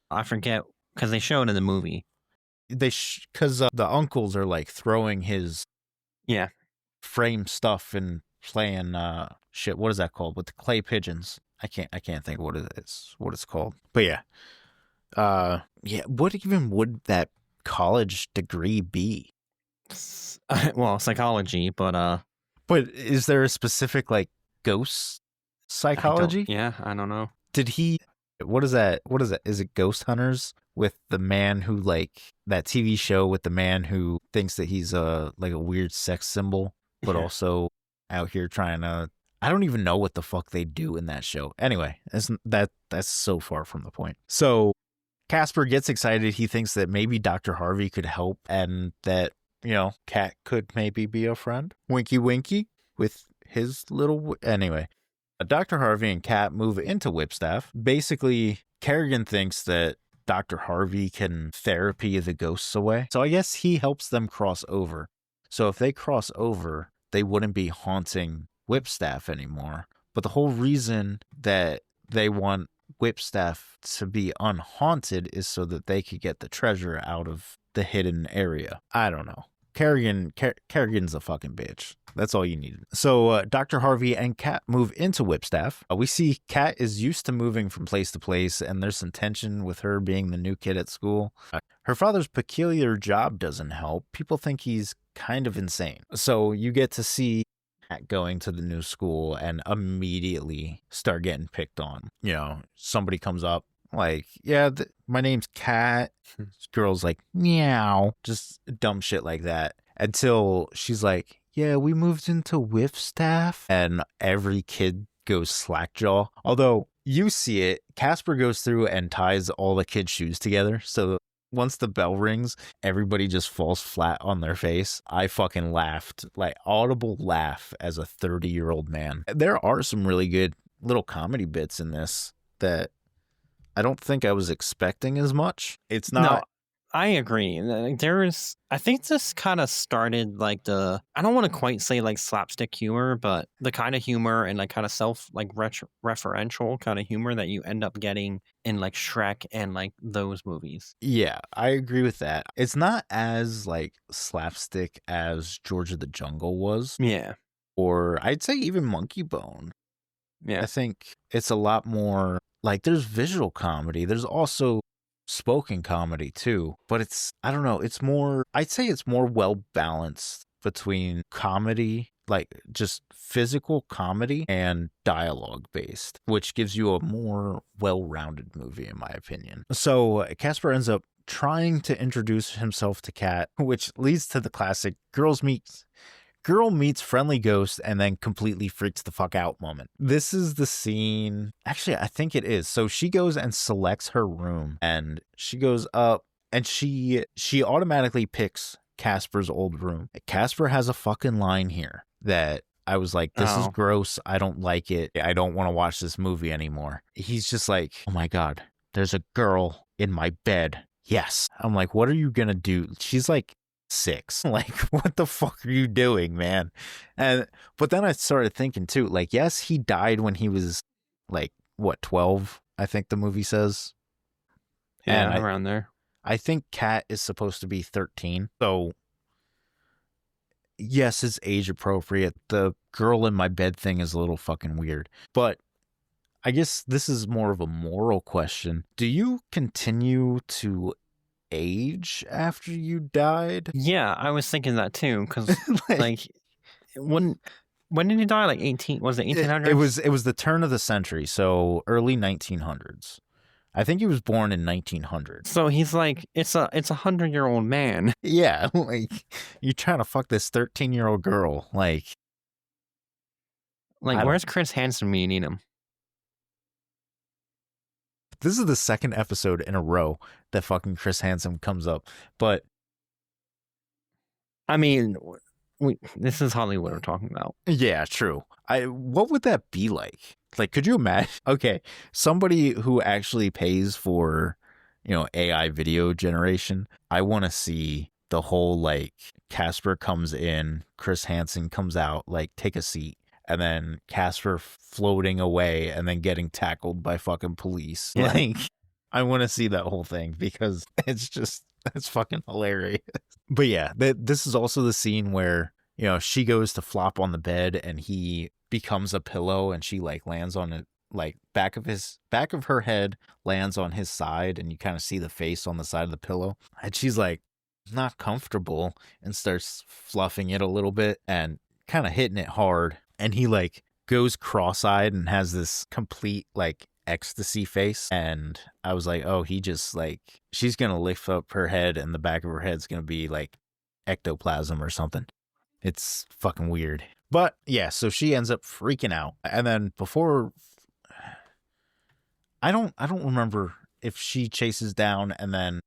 Speaker 2: I forget, because they show it in the movie.
Speaker 1: Because the uncles are, like, throwing his frame stuff and playing, shit, what is that called? With the clay pigeons. I can't think what it's called. But yeah. What even would that college degree be?
Speaker 2: Well, psychology, but
Speaker 1: But is there a specific like ghost psychology?
Speaker 2: I don't know.
Speaker 1: Did he? What is that? Is it Ghost Hunters with the man who like that TV show with the man who thinks that he's like a weird sex symbol, but also out here trying to. I don't even know what the fuck they do in that show. Anyway, that's so far from the point. So Casper gets excited. He thinks that maybe Dr. Harvey could help and that, Cat could maybe be a friend. Winky winky with his little... Anyway, Dr. Harvey and Cat move into Whipstaff. Basically, Kerrigan thinks that Dr. Harvey can therapy the ghosts away. So I guess he helps them cross over. So if they cross over, they wouldn't be haunting Whipstaff anymore. But the whole reason that they want Whipstaff to be unhaunted is so that they could get the treasure out of the hidden area. I don't know. Kerrigan's a fucking bitch. That's all you needed. So Dr. Harvey and Cat move into Whipstaff. We see Cat is used to moving from place to place, and there's some tension with her being the new kid at school. Her father's peculiar job doesn't help. People think he's kind of insane. So you get to see Cat going to the new school and immediately start getting picked on. Somebody comes up like, yeah, my name's Cat. This girl's like, meow. Just dumb shit like that. Until she's like, yeah, we moved into Whipstaff. And every kid goes slackjaw. Although you see it, Casper goes through and ties all the kids' shoes together. So once the bell rings, everybody just falls flat on their face. I fucking laughed, like audible laugh as a 30-year-old man. There are some really good little comedy bits in this that I don't think I was expecting as much. It's not.
Speaker 2: No, I agree. I think this kind of started like I don't want to quite say like slapstick humor, but the kind of humor and like kind of referential kind of humor that you end up getting in like Shrek and like those movies.
Speaker 1: Yeah, I agree with that. It's not as like slapstick as George of the Jungle was.
Speaker 2: Yeah.
Speaker 1: Or I'd say even Monkey Bone.
Speaker 2: Yeah.
Speaker 1: I think it's a lot more like there's visual comedy. There's also spoken comedy too, but I don't know, I'd say it's more well balanced between comedy, like just physical comedy, and dialogue based, which gives you a more well-rounded movie in my opinion. So Casper ends up trying to introduce himself to Cat, which leads to the classic girl meets friendly ghost and then completely freaks the fuck out moment. This is the scene. Actually, I think it is. So she goes and selects her room and she goes up and she automatically picks Casper's old room. Casper has a fucking line here that I was like, this is gross. I don't like it. I don't want to watch this movie anymore. He's just like, oh my God, there's a girl in my bed. Yes. I'm like, what are you going to do? She's like 6. Like, what the fuck are you doing, man? But then I started thinking too, like, yes, he died when he was like, what, 12? I think the movie says.
Speaker 2: Yeah, and around there.
Speaker 1: I think Cat is supposed to be 13. So, yes, it's age appropriate. The girl in my bed thing is a little fucking weird. But I guess this is more of a moral question. Do you continue to age after you died?
Speaker 2: Yeah, I was thinking that too, because like when did he die? Like 18? Was it 1800s?
Speaker 1: It was the turn of the century, so early 1900s. I think he was born in 1900.
Speaker 2: So he's like, it's a 100-year-old man.
Speaker 1: Yeah, like you're trying to fuck this 13-year-old girl. Like
Speaker 2: where's Chris Hansen meeting him?
Speaker 1: This is the second episode in a row that fucking Chris Hansen comes up. But
Speaker 2: I mean, this is Hollywood we're talking about.
Speaker 1: Yeah, true. What would that be like? Like, could you imagine? Okay, somebody who actually pays for, AI video generation. I want to see the whole, like, Casper comes in, Chris Hansen comes out, like, take a seat. And then Casper floating away and then getting tackled by fucking police. Yeah. Like, I want to see that whole thing because it's fucking hilarious. But yeah, this is also the scene where, she goes to flop on the bed and he becomes a pillow and she like lands on it, like back of her head lands on his side and you kind of see the face on the side of the pillow. And she's like not comfortable and starts fluffing it a little bit. And kind of hitting it hard. And he like goes cross-eyed and has this complete like ecstasy face. And I was like, oh, he just like, she's going to lift up her head and the back of her head's going to be like ectoplasm or something. It's fucking weird. But yeah, so she ends up freaking out. And then before, I don't remember if she chases down, and then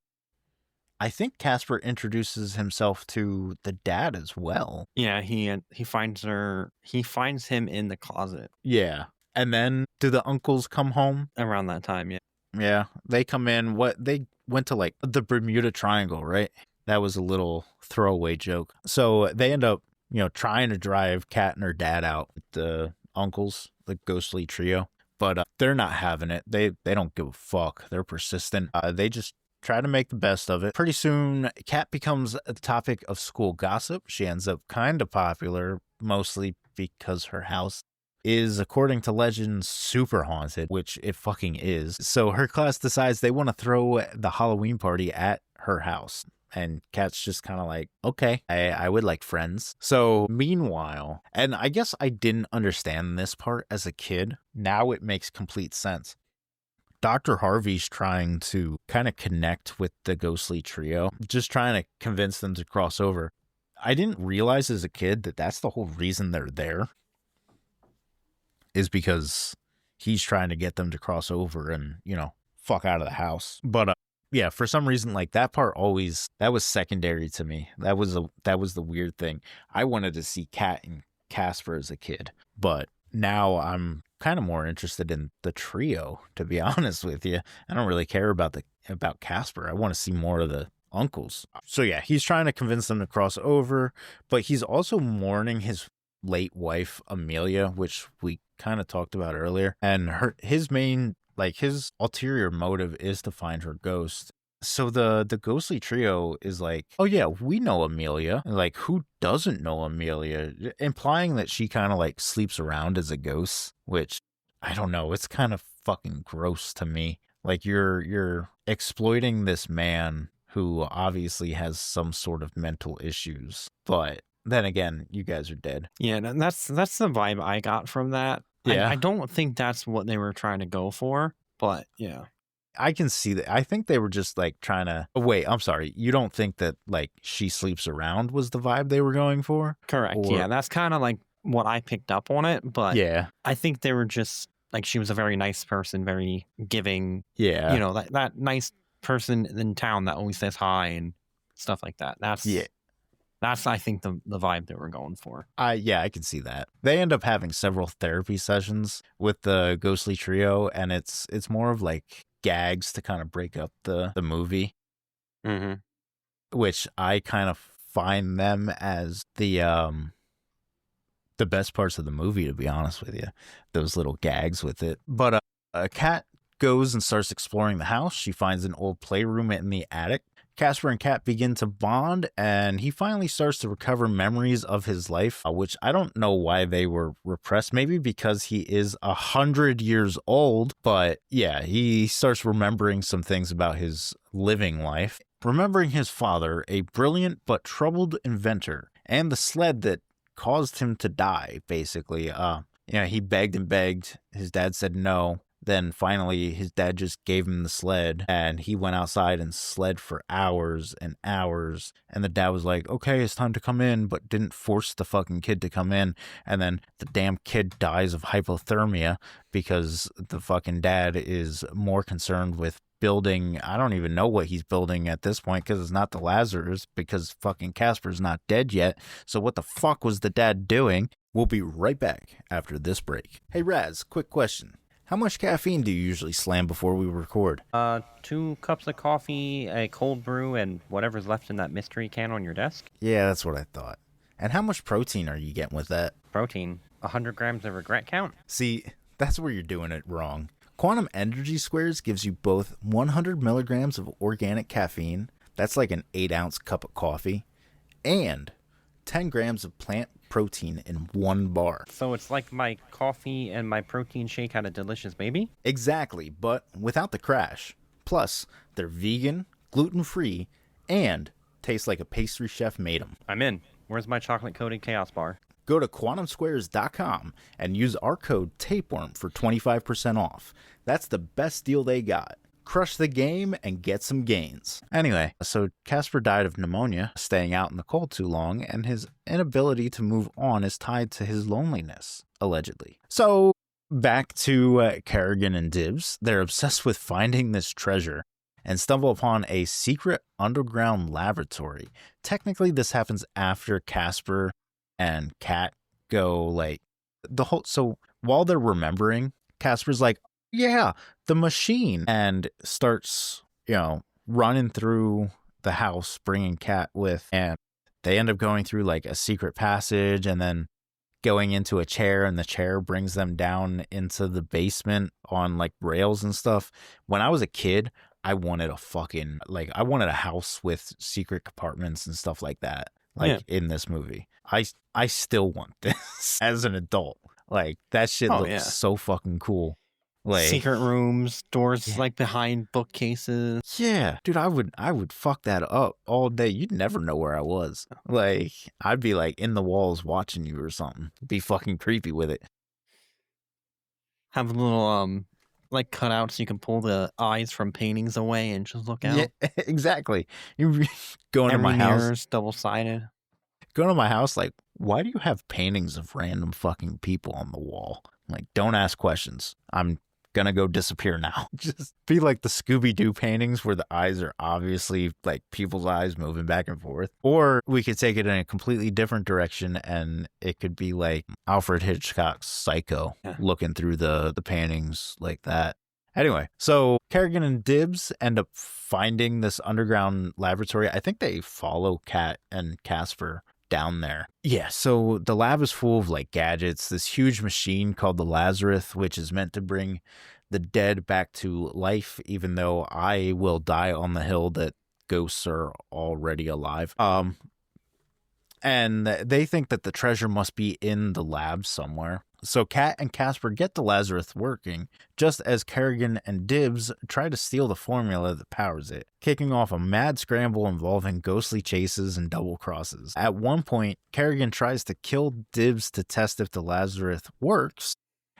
Speaker 1: I think Casper introduces himself to the dad as well.
Speaker 2: Yeah, he finds him in the closet.
Speaker 1: Yeah. And then do the uncles come home?
Speaker 2: Around that time, yeah.
Speaker 1: Yeah, they come in. They went to like the Bermuda Triangle, right? That was a little throwaway joke. So they end up, trying to drive Kat and her dad out, the uncles, the ghostly trio. But they're not having it. They don't give a fuck. They're persistent. They just try to make the best of it. Pretty soon, Kat becomes a topic of school gossip. She ends up kind of popular, mostly because her house is, according to legend, super haunted, which it fucking is. So her class decides they want to throw the Halloween party at her house. And Kat's just kind of like, okay, I would like friends. So meanwhile, and I guess I didn't understand this part as a kid. Now it makes complete sense. Dr. Harvey's trying to kind of connect with the ghostly trio, just trying to convince them to cross over. I didn't realize as a kid that that's the whole reason they're there, is because he's trying to get them to cross over and, fuck out of the house. But yeah, for some reason, like that part that was secondary to me. That was the weird thing. I wanted to see Kat and Casper as a kid, but now I'm kind of more interested in the trio, to be honest with you. I don't really care about Casper. I want to see more of the uncles. So yeah, he's trying to convince them to cross over, but he's also mourning his late wife, Amelia, which we kind of talked about earlier. And his ulterior motive is to find her ghost. So the ghostly trio is like, oh yeah, we know Amelia. And like, who doesn't know Amelia? Implying that she kind of like sleeps around as a ghost, which I don't know. It's kind of fucking gross to me. Like you're exploiting this man who obviously has some sort of mental issues. But then again, you guys are dead.
Speaker 2: Yeah, that's the vibe I got from that.
Speaker 1: Yeah.
Speaker 2: I don't think that's what they were trying to go for, but yeah.
Speaker 1: I can see that. I think they were just like trying to... Oh, wait, I'm sorry. You don't think that like she sleeps around was the vibe they were going for?
Speaker 2: Correct. Yeah, that's kind of like what I picked up on it, but
Speaker 1: yeah, I
Speaker 2: think they were just like, she was a very nice person, very giving.
Speaker 1: Yeah.
Speaker 2: That nice person in town that always says hi and stuff like that. That's, I think, the vibe that we're going for.
Speaker 1: Yeah, I can see that. They end up having several therapy sessions with the ghostly trio, and it's more of like gags to kind of break up the movie.
Speaker 2: Mm-hmm.
Speaker 1: Which I kind of find them as the best parts of the movie, to be honest with you. Those little gags with it. But Kat goes and starts exploring the house. She finds an old playroom in the attic. Casper and Kat begin to bond, and he finally starts to recover memories of his life, which I don't know why they were repressed. Maybe because he is 100 years old, but yeah, he starts remembering some things about his living life. Remembering his father, a brilliant but troubled inventor, and the sled that caused him to die, basically. He begged and begged. His dad said no. Then finally, his dad just gave him the sled, and he went outside and sled for hours and hours. And the dad was like, okay, it's time to come in, but didn't force the fucking kid to come in. And then the damn kid dies of hypothermia because the fucking dad is more concerned with building. I don't even know what he's building at this point because it's not the Lazarus, because fucking Casper's not dead yet. So what the fuck was the dad doing? We'll be right back after this break. Hey Raz, quick question. How much caffeine do you usually slam before we record?
Speaker 2: 2 cups of coffee, a cold brew, and whatever's left in that mystery can on your desk.
Speaker 1: Yeah, that's what I thought. And how much protein are you getting with that?
Speaker 2: Protein. 100 grams of regret count.
Speaker 1: See, that's where you're doing it wrong. Quantum Energy Squares gives you both 100 milligrams of organic caffeine, that's like an 8-ounce cup of coffee, and 10 grams of plant protein in 1 bar.
Speaker 2: So it's like my coffee and my protein shake had a delicious baby?
Speaker 1: Exactly, but without the crash. Plus, they're vegan, gluten-free, and taste like a pastry chef made them.
Speaker 2: I'm in. Where's my chocolate-coated chaos bar?
Speaker 1: Go to quantumsquares.com and use our code Tapeworm for 25% off. That's the best deal they got. Crush the game and get some gains. Anyway, so Casper died of pneumonia, staying out in the cold too long, and his inability to move on is tied to his loneliness, allegedly. So back to Kerrigan and Dibbs. They're obsessed with finding this treasure and stumble upon a secret underground laboratory. Technically, this happens after Casper and Kat go like the whole. So while they're remembering, Casper's like, yeah, the machine, and starts, running through the house, bringing Kat with, and they end up going through like a secret passage and then going into a chair, and the chair brings them down into the basement on like rails and stuff. When I was a kid, I wanted I wanted a house with secret compartments and stuff like that, in this movie. I still want this as an adult. Like, that shit looks so fucking cool. Like,
Speaker 2: secret rooms, doors like behind bookcases.
Speaker 1: Yeah, dude, I would fuck that up all day. You'd never know where I was. Like, I'd be like in the walls watching you or something. Be fucking creepy with it.
Speaker 2: Have a little like cutouts so you can pull the eyes from paintings away and just look out.
Speaker 1: Yeah, exactly. You go into my house,
Speaker 2: double-sided.
Speaker 1: Go to my house, like, why do you have paintings of random fucking people on the wall? Like, don't ask questions. I'm gonna go disappear now. Just be like the Scooby-Doo paintings where the eyes are obviously like people's eyes moving back and forth. Or we could take it in a completely different direction, and it could be like Alfred Hitchcock's Psycho, looking through the paintings like that. Anyway, so Kerrigan and Dibbs end up finding this underground laboratory. I think they follow Kat and Casper down there. Yeah, so the lab is full of like gadgets, this huge machine called the Lazarus, which is meant to bring the dead back to life, even though I will die on the hill that ghosts are already alive. And they think that the treasure must be in the lab somewhere. So Kat and Casper get the Lazarus working, just as Kerrigan and Dibbs try to steal the formula that powers it, kicking off a mad scramble involving ghostly chases and double crosses. At one point, Kerrigan tries to kill Dibbs to test if the Lazarus works,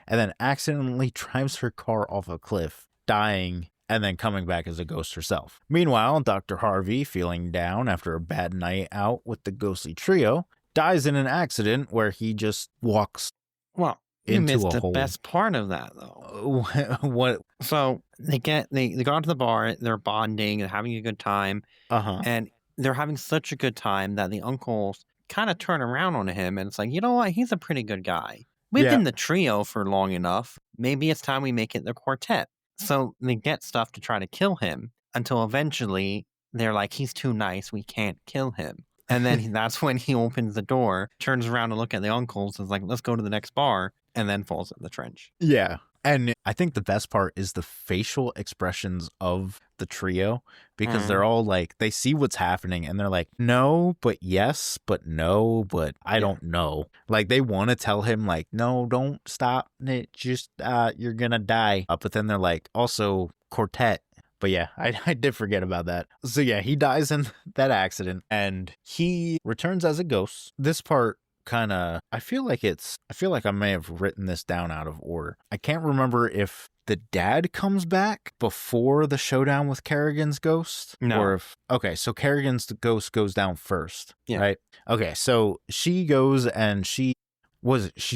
Speaker 1: and then accidentally drives her car off a cliff, dying, and then coming back as a ghost herself. Meanwhile, Dr. Harvey, feeling down after a bad night out with the ghostly trio, dies in an accident where he just walks.
Speaker 2: Well, you missed the best part of that, though.
Speaker 1: What?
Speaker 2: So they go to the bar, they're bonding, they're having a good time, and they're having such a good time that the uncles kind of turn around on him, and it's like, you know what? He's a pretty good guy. We've been the trio for long enough. Maybe it's time we make it the quartet. So they get stuff to try to kill him until eventually they're like, he's too nice. We can't kill him. And then that's when he opens the door, turns around to look at the uncles, is like, let's go to the next bar, and then falls in the trench.
Speaker 1: Yeah. And I think the best part is the facial expressions of the trio, because they're all like, they see what's happening and they're like, no, but yes, but no, but I don't know. Like, they want to tell him like, no, don't stop it. Just, you're going to die. But then they're like, also quartet. But yeah, I did forget about that. So yeah, he dies in that accident and he returns as a ghost. This part kind of, I feel like I may have written this down out of order. I can't remember if the dad comes back before the showdown with Kerrigan's ghost.
Speaker 2: No.
Speaker 1: Or if, okay, so Kerrigan's ghost goes down first, right? Okay, so she goes and she's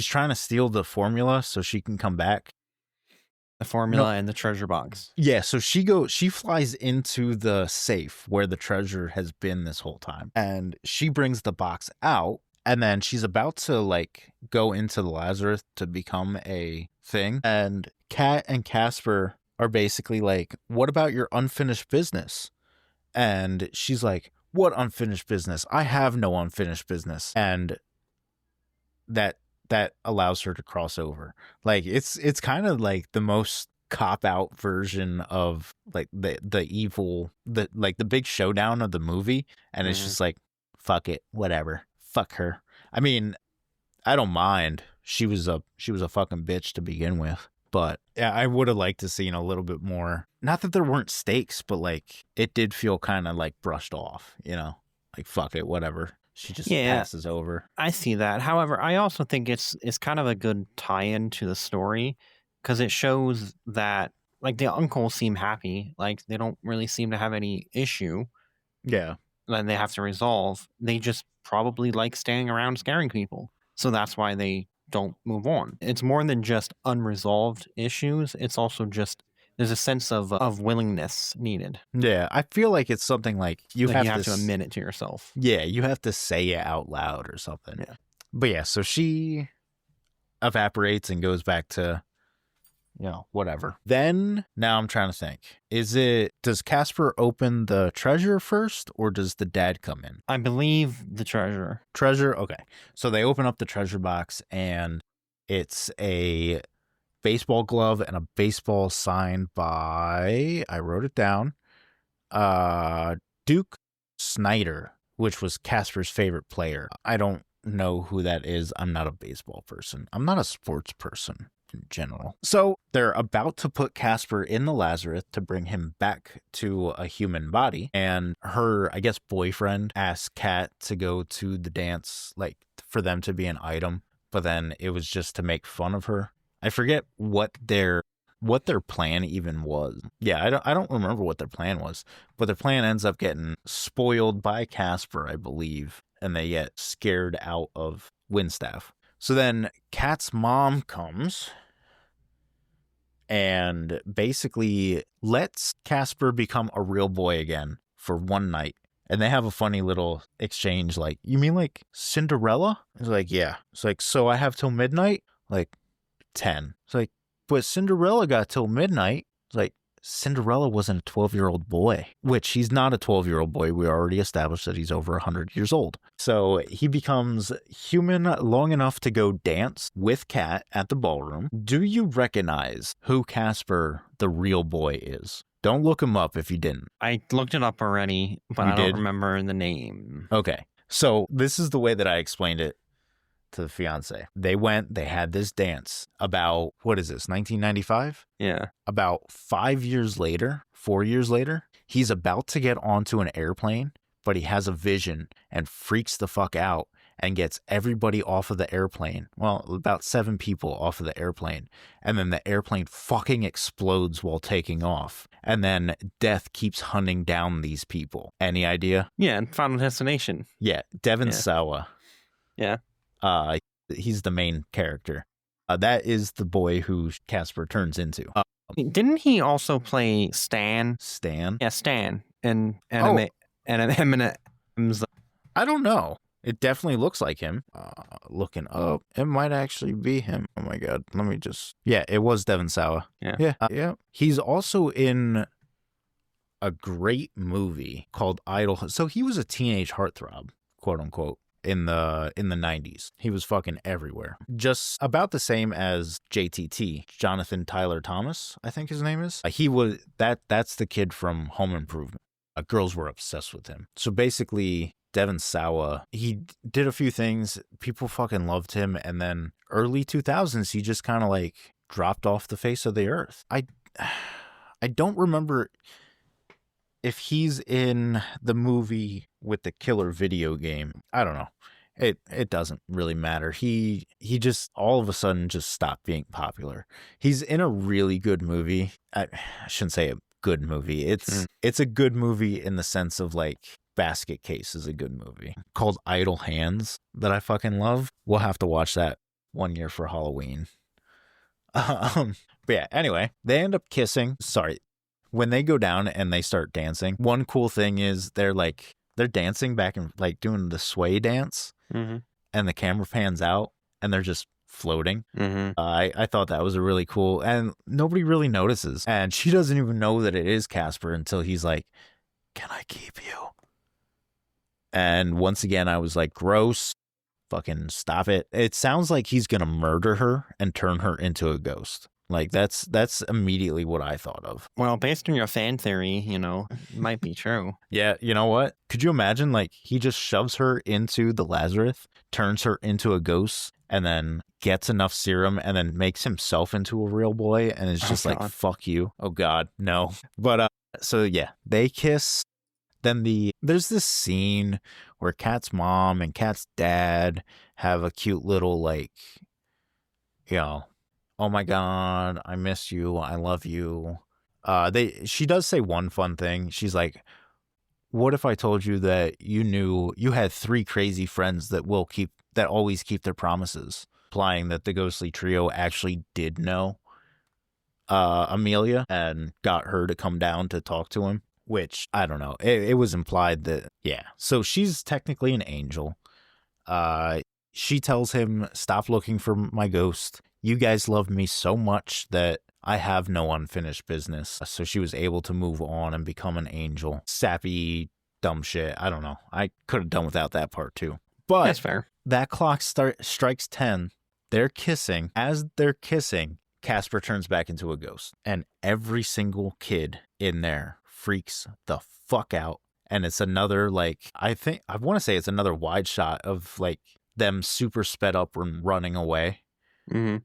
Speaker 1: trying to steal the formula so she can come back.
Speaker 2: The formula and the treasure box.
Speaker 1: Yeah, so she flies into the safe where the treasure has been this whole time. And she brings the box out, and then she's about to like go into the Lazarus to become a thing. And Kat and Casper are basically like, what about your unfinished business? And she's like, what unfinished business? I have no unfinished business. And that allows her to cross over. Like, it's kind of like the most cop-out version of like the evil, the big showdown of the movie. And it's just like, fuck it, whatever, fuck her. I mean, I don't mind. She was a fucking bitch to begin with. But yeah, I would have liked to seen a little bit more. Not that there weren't stakes, but like it did feel kind of like brushed off, you know? Like, fuck it, whatever. She just
Speaker 2: Yeah.
Speaker 1: passes over.
Speaker 2: I see that. However, I also think it's kind of a good tie-in to the story because it shows that like the uncles seem happy, like they don't really seem to have any issue
Speaker 1: Yeah.
Speaker 2: that they have to resolve. They just probably like staying around scaring people. So that's why they don't move on. It's more than just unresolved issues. It's also just there's a sense of willingness needed.
Speaker 1: Yeah. I feel like it's something like you
Speaker 2: Like
Speaker 1: have
Speaker 2: to admit it to yourself.
Speaker 1: Yeah, you have to say it out loud or something.
Speaker 2: Yeah.
Speaker 1: But yeah, so she evaporates and goes back to, whatever. Then, now I'm trying to think. Does Casper open the treasure first or does the dad come in?
Speaker 2: I believe the treasure.
Speaker 1: Treasure? Okay. So they open up the treasure box and it's a baseball glove and a baseball signed by, I wrote it down, Duke Snyder, which was Casper's favorite player. I don't know who that is. I'm not a baseball person. I'm not a sports person in general. So they're about to put Casper in the Lazarus to bring him back to a human body. And her, I guess, boyfriend asked Kat to go to the dance, like for them to be an item. But then it was just to make fun of her. I forget what their plan even was. Yeah, I don't remember what their plan was, but their plan ends up getting spoiled by Casper, I believe, and they get scared out of Windstaff. So then Kat's mom comes and basically lets Casper become a real boy again for one night. And they have a funny little exchange like, you mean like Cinderella? It's like, yeah. It's like, so I have till midnight? Like, 10. It's like, but Cinderella got till midnight. It's like, Cinderella wasn't a 12-year-old boy, which he's not a 12-year-old boy. We already established that he's over 100 years old. So he becomes human long enough to go dance with Kat at the ballroom. Do you recognize who Casper, the real boy, is? Don't look him up if you didn't.
Speaker 2: I looked it up already, but I don't remember the name.
Speaker 1: Okay. So this is the way that I explained it to the fiance. They had this dance about, what is this, 1995?
Speaker 2: Yeah.
Speaker 1: About 4 years later, he's about to get onto an airplane, but he has a vision and freaks the fuck out and gets everybody off of the airplane. Well, about 7 people off of the airplane. And then the airplane fucking explodes while taking off. And then death keeps hunting down these people. Any idea?
Speaker 2: Yeah, and Final Destination.
Speaker 1: Yeah, Devon Sawa.
Speaker 2: Yeah.
Speaker 1: He's the main character. That is the boy who Casper turns into.
Speaker 2: Didn't he also play Stan?
Speaker 1: Stan?
Speaker 2: Yeah, Stan. And Eminem's.
Speaker 1: I don't know. It definitely looks like him. Looking up, it might actually be him. Oh my god, let me just. Yeah, it was Devon Sawa.
Speaker 2: Yeah.
Speaker 1: Yeah. He's also in a great movie called Idol. So he was a teenage heartthrob, quote unquote. In the 90s. He was fucking everywhere. Just about the same as JTT, Jonathan Tyler Thomas, I think his name is. That's the kid from Home Improvement. Girls were obsessed with him. So basically, Devon Sawa, he did a few things. People fucking loved him. And then early 2000s, he just kind of like dropped off the face of the earth. I don't remember if he's in the movie with the killer video game. I don't know. It doesn't really matter. He just all of a sudden just stopped being popular. He's in a really good movie. I shouldn't say a good movie. It's a good movie in the sense of like Basket Case is a good movie called Idle Hands that I fucking love. We'll have to watch that one year for Halloween. But yeah, anyway, they end up kissing. Sorry. When they go down and they start dancing, one cool thing is they're dancing back and like doing the sway dance, and the camera pans out and they're just floating. I thought that was a really cool, and nobody really notices. And she doesn't even know that it is Casper until he's like, "Can I keep you?" And once again, I was like, "Gross, fucking stop it." It sounds like he's gonna murder her and turn her into a ghost. Like, that's immediately what I thought of.
Speaker 2: Well, based on your fan theory, it might be true.
Speaker 1: Yeah, you know what? Could you imagine, like, he just shoves her into the Lazarus, turns her into a ghost, and then gets enough serum, and then makes himself into a real boy, and is just like, fuck you. Oh, God, no. But, so, yeah, they kiss. Then there's this scene where Kat's mom and Kat's dad have a cute little, like, you know, oh my God, I miss you, I love you. She does say one fun thing. She's like, what if I told you that you had 3 crazy friends that always keep their promises, implying that the ghostly trio actually did know Amelia and got her to come down to talk to him, which I don't know. It was implied that, yeah. So she's technically an angel. She tells him, stop looking for my ghost. You guys love me so much that I have no unfinished business. So she was able to move on and become an angel. Sappy, dumb shit. I don't know. I could have done without that part too. But
Speaker 2: That's fair.
Speaker 1: That clock strikes 10. They're kissing. As they're kissing, Casper turns back into a ghost. And every single kid in there freaks the fuck out. And it's another, like, I want to say it's another wide shot of, like, them super sped up and running away.
Speaker 2: Mm-hmm.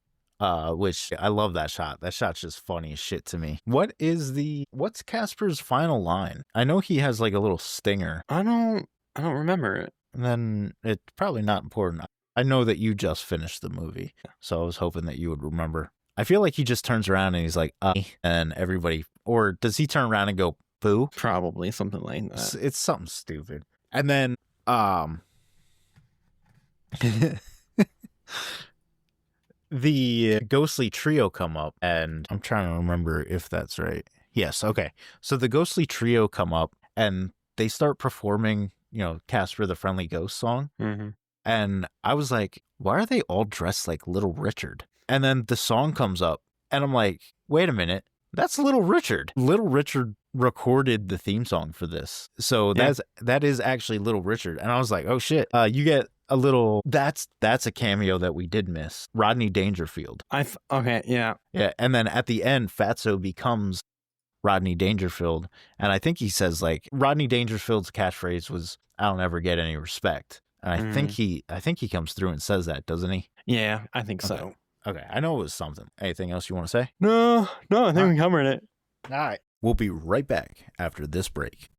Speaker 1: Which I love that shot. That shot's just funny as shit to me. What's Casper's final line? I know he has like a little stinger.
Speaker 2: I don't remember it.
Speaker 1: And then it's probably not important. I know that you just finished the movie, so I was hoping that you would remember. I feel like he just turns around and he's like, and everybody, or does he turn around and go, boo?
Speaker 2: Probably something like that.
Speaker 1: It's something stupid. And then, the ghostly trio come up, and I'm trying to remember if that's right. Yes, okay. So the ghostly trio come up, and they start performing, Casper the Friendly Ghost song.
Speaker 2: Mm-hmm.
Speaker 1: And I was like, why are they all dressed like Little Richard? And then the song comes up, and I'm like, wait a minute, that's Little Richard. Little Richard recorded the theme song for this. So that is actually Little Richard. And I was like, oh shit, you get a little, that's a cameo that we did miss. Rodney Dangerfield.
Speaker 2: Okay, yeah.
Speaker 1: Yeah, and then at the end, Fatso becomes Rodney Dangerfield. And I think he says, like, Rodney Dangerfield's catchphrase was, I don't ever get any respect. And I think he comes through and says that, doesn't he?
Speaker 2: Yeah, I think so.
Speaker 1: Okay, I know it was something. Anything else you want to say?
Speaker 2: No, I think we covered it.
Speaker 1: All right. We'll be right back after this break.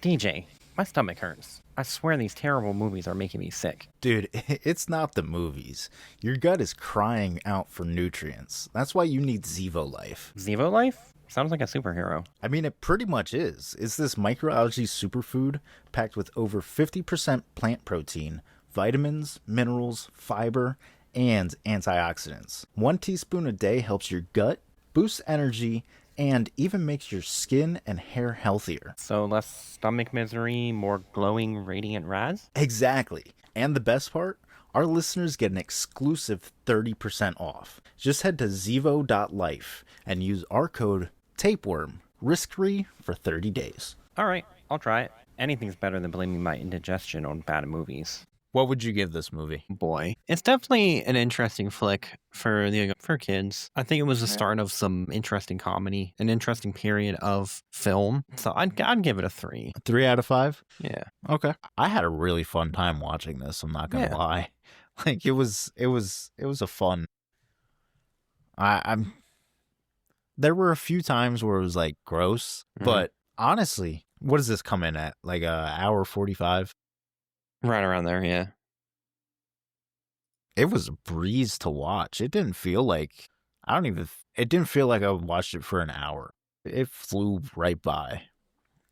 Speaker 2: DJ, my stomach hurts. I swear these terrible movies are making me sick.
Speaker 1: Dude, it's not the movies. Your gut is crying out for nutrients. That's why you need Zevo Life.
Speaker 2: Zevo Life? Sounds like a superhero.
Speaker 1: I mean, it pretty much is. It's this microalgae superfood packed with over 50% plant protein, vitamins, minerals, fiber, and antioxidants. 1 teaspoon a day helps your gut, boosts energy, and even makes your skin and hair healthier.
Speaker 2: So less stomach misery, more glowing, radiant Raz?
Speaker 1: Exactly. And the best part? Our listeners get an exclusive 30% off. Just head to zevo.life and use our code TAPEWORM, risk-free for 30 days.
Speaker 2: All right, I'll try it. Anything's better than blaming my indigestion on bad movies.
Speaker 1: What would you give this movie?
Speaker 2: Boy, it's definitely an interesting flick for kids. I think it was the start of some interesting comedy, an interesting period of film. So I'd give it a 3.
Speaker 1: 3 out of 5?
Speaker 2: Yeah.
Speaker 1: Okay. I had a really fun time watching this. I'm not gonna lie. Like it was a fun. There were a few times where it was like gross, but honestly, what does this come in at? Like a hour 45?
Speaker 2: Right around there, yeah.
Speaker 1: It was a breeze to watch. It didn't feel like it didn't feel like I watched it for an hour. It flew right by.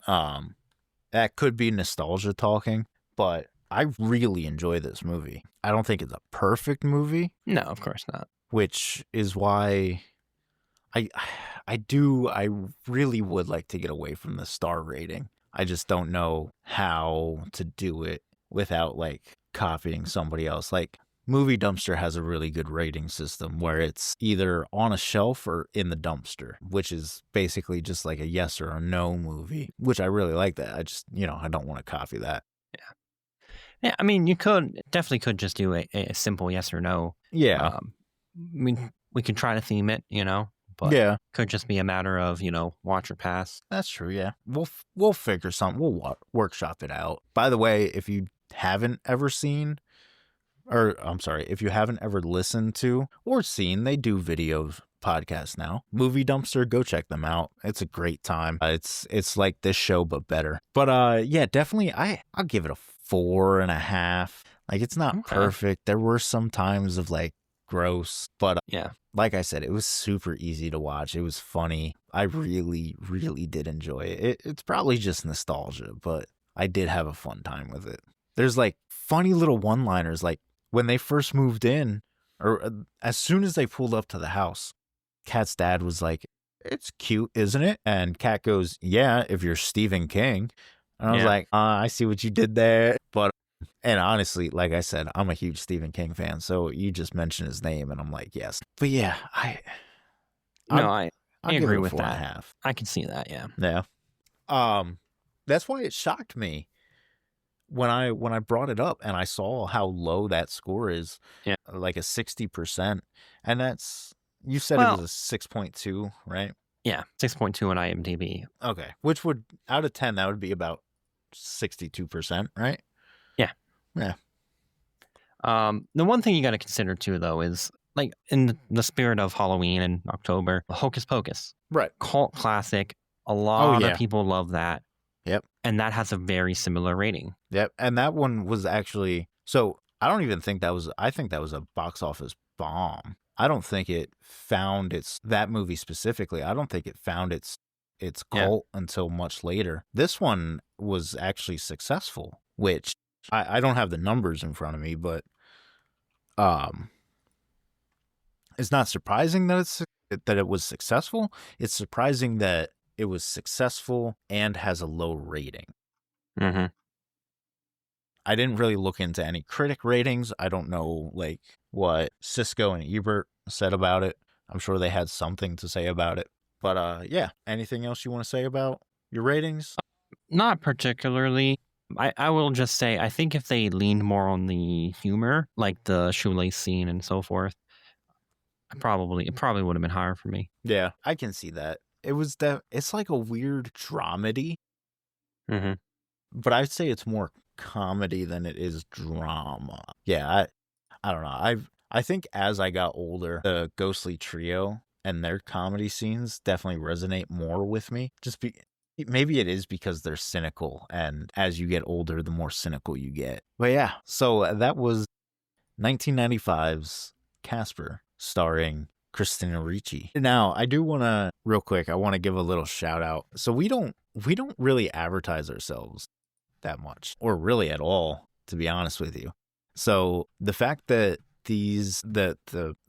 Speaker 1: That could be nostalgia talking, but I really enjoy this movie. I don't think it's a perfect movie.
Speaker 2: No, of course not.
Speaker 1: Which is why I really would like to get away from the star rating. I just don't know how to do it without like copying somebody else. Like Movie Dumpster has a really good rating system where it's either on a shelf or in the dumpster, which is basically just like a yes or a no movie, which I really like that. I just, I don't want to copy that.
Speaker 2: Yeah, I mean, you definitely could just do a simple yes or no.
Speaker 1: Yeah.
Speaker 2: I mean, we can try to theme it, but could just be a matter of, watch or pass.
Speaker 1: That's true, yeah. We'll figure something. We'll workshop it out. By the way, if you haven't ever if you haven't ever listened to or seen, they do podcast now. Movie Dumpster, go check them out. It's a great time. It's like this show, but better. But yeah, definitely, I'll give it a 4.5. Like, it's not perfect. There were some times of like gross, but
Speaker 2: yeah,
Speaker 1: like I said, it was super easy to watch. It was funny. I really, really did enjoy it. It's probably just nostalgia, but I did have a fun time with it. There's like funny little one-liners, like when they first moved in, or as soon as they pulled up to the house, Kat's dad was like, "It's cute, isn't it?" And Kat goes, "Yeah, if you're Stephen King." And I was like, I see what you did there. And honestly, like I said, I'm a huge Stephen King fan, so you just mentioned his name, and I'm like, yes. But yeah, I
Speaker 2: agree with that.
Speaker 1: 4.5.
Speaker 2: I can see that, yeah.
Speaker 1: Yeah. That's why it shocked me when I brought it up and I saw how low that score is.
Speaker 2: Yeah.
Speaker 1: Like a 60%. And that's, you said it was a 6.2, right?
Speaker 2: Yeah, 6.2 on IMDb.
Speaker 1: Okay. Which would, out of 10, that would be about 62%, right?
Speaker 2: Yeah.
Speaker 1: Yeah.
Speaker 2: The one thing you got to consider too, though, is like in the spirit of Halloween and October, Hocus Pocus.
Speaker 1: Right.
Speaker 2: Cult classic. A lot of people love that.
Speaker 1: Yep.
Speaker 2: And that has a very similar rating.
Speaker 1: Yep. And that one was actually, so I don't even think I think that was a box office bomb. I don't think it found that movie specifically, I don't think it found its cult until much later. This one was actually successful, which I don't have the numbers in front of me, but it's not surprising that it was successful. It's surprising that it was successful and has a low rating.
Speaker 2: Mm-hmm.
Speaker 1: I didn't really look into any critic ratings. I don't know like what Cisco and Ebert said about it. I'm sure they had something to say about it. But yeah, anything else you want to say about your ratings?
Speaker 2: Not particularly. I will just say, I think if they leaned more on the humor, like the shoelace scene and so forth, it probably would have been higher for me.
Speaker 1: Yeah, I can see that. It's like a weird dramedy.
Speaker 2: Mm-hmm.
Speaker 1: But I'd say it's more comedy than it is drama. Yeah, I don't know. I think as I got older, the Ghostly Trio and their comedy scenes definitely resonate more with me. Maybe it is because they're cynical, and as you get older, the more cynical you get. But yeah, so that was 1995's Casper, starring Christina Ricci. Now, I do want to, real quick, I want to give a little shout out. So we don't really advertise ourselves that much, or really at all, to be honest with you. So the fact that the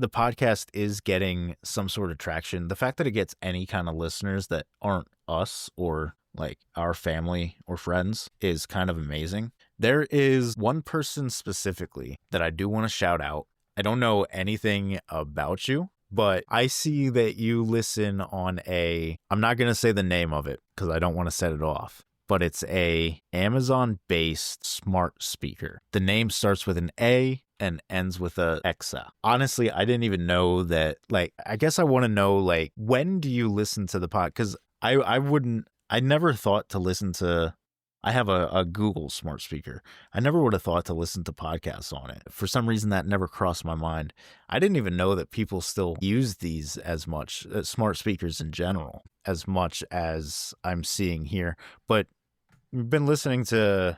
Speaker 1: podcast is getting some sort of traction, the fact that it gets any kind of listeners that aren't us or like our family or friends is kind of amazing. There is one person specifically that I do want to shout out. I don't know anything about you, but I see that you listen on I'm not going to say the name of it because I don't want to set it off, but it's a Amazon-based smart speaker. The name starts with an A and ends with a Exa. Honestly, I didn't even know that. Like, I guess I want to know, like, when do you listen to the pod? Because I never thought to listen to, I have a Google smart speaker. I never would have thought to listen to podcasts on it. For some reason, that never crossed my mind. I didn't even know that people still use these as much, smart speakers in general, as much as I'm seeing here. But we've been listening to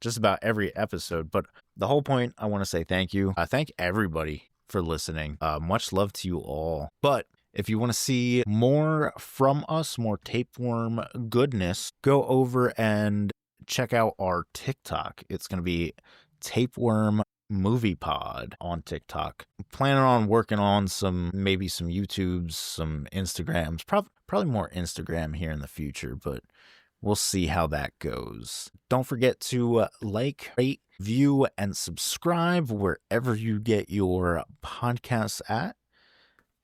Speaker 1: just about every episode. But the whole point, I want to say thank you. Thank everybody for listening. Much love to you all. But if you want to see more from us, more Tapeworm goodness, go over and check out our TikTok. It's going to be Tapeworm Movie Pod on TikTok. I'm planning on working on maybe some YouTubes, some Instagrams, probably more Instagram here in the future, but we'll see how that goes. Don't forget to like, rate, view, and subscribe wherever you get your podcasts at.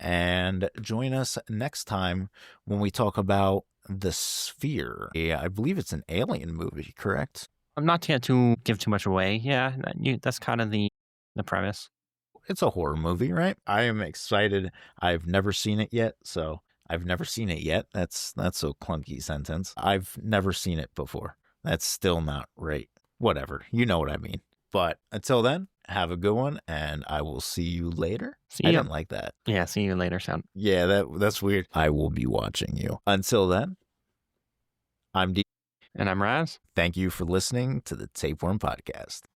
Speaker 1: And join us next time when we talk about The Sphere. Yeah, I believe it's an alien movie, correct?
Speaker 2: I'm not to give too much away. Yeah, that's kind of the premise.
Speaker 1: It's a horror movie, right? I am excited. I've never seen it yet, so I've never seen it yet. That's a clunky sentence. I've never seen it before. That's still not right. Whatever. You know what I mean. But until then, have a good one, and I will see you later.
Speaker 2: See
Speaker 1: I
Speaker 2: ya.
Speaker 1: didn't like that.
Speaker 2: Yeah, see you later sound.
Speaker 1: Yeah, that's weird. I will be watching you. Until then, I'm D.
Speaker 2: And I'm Raz.
Speaker 1: Thank you for listening to the Tapeworm Podcast.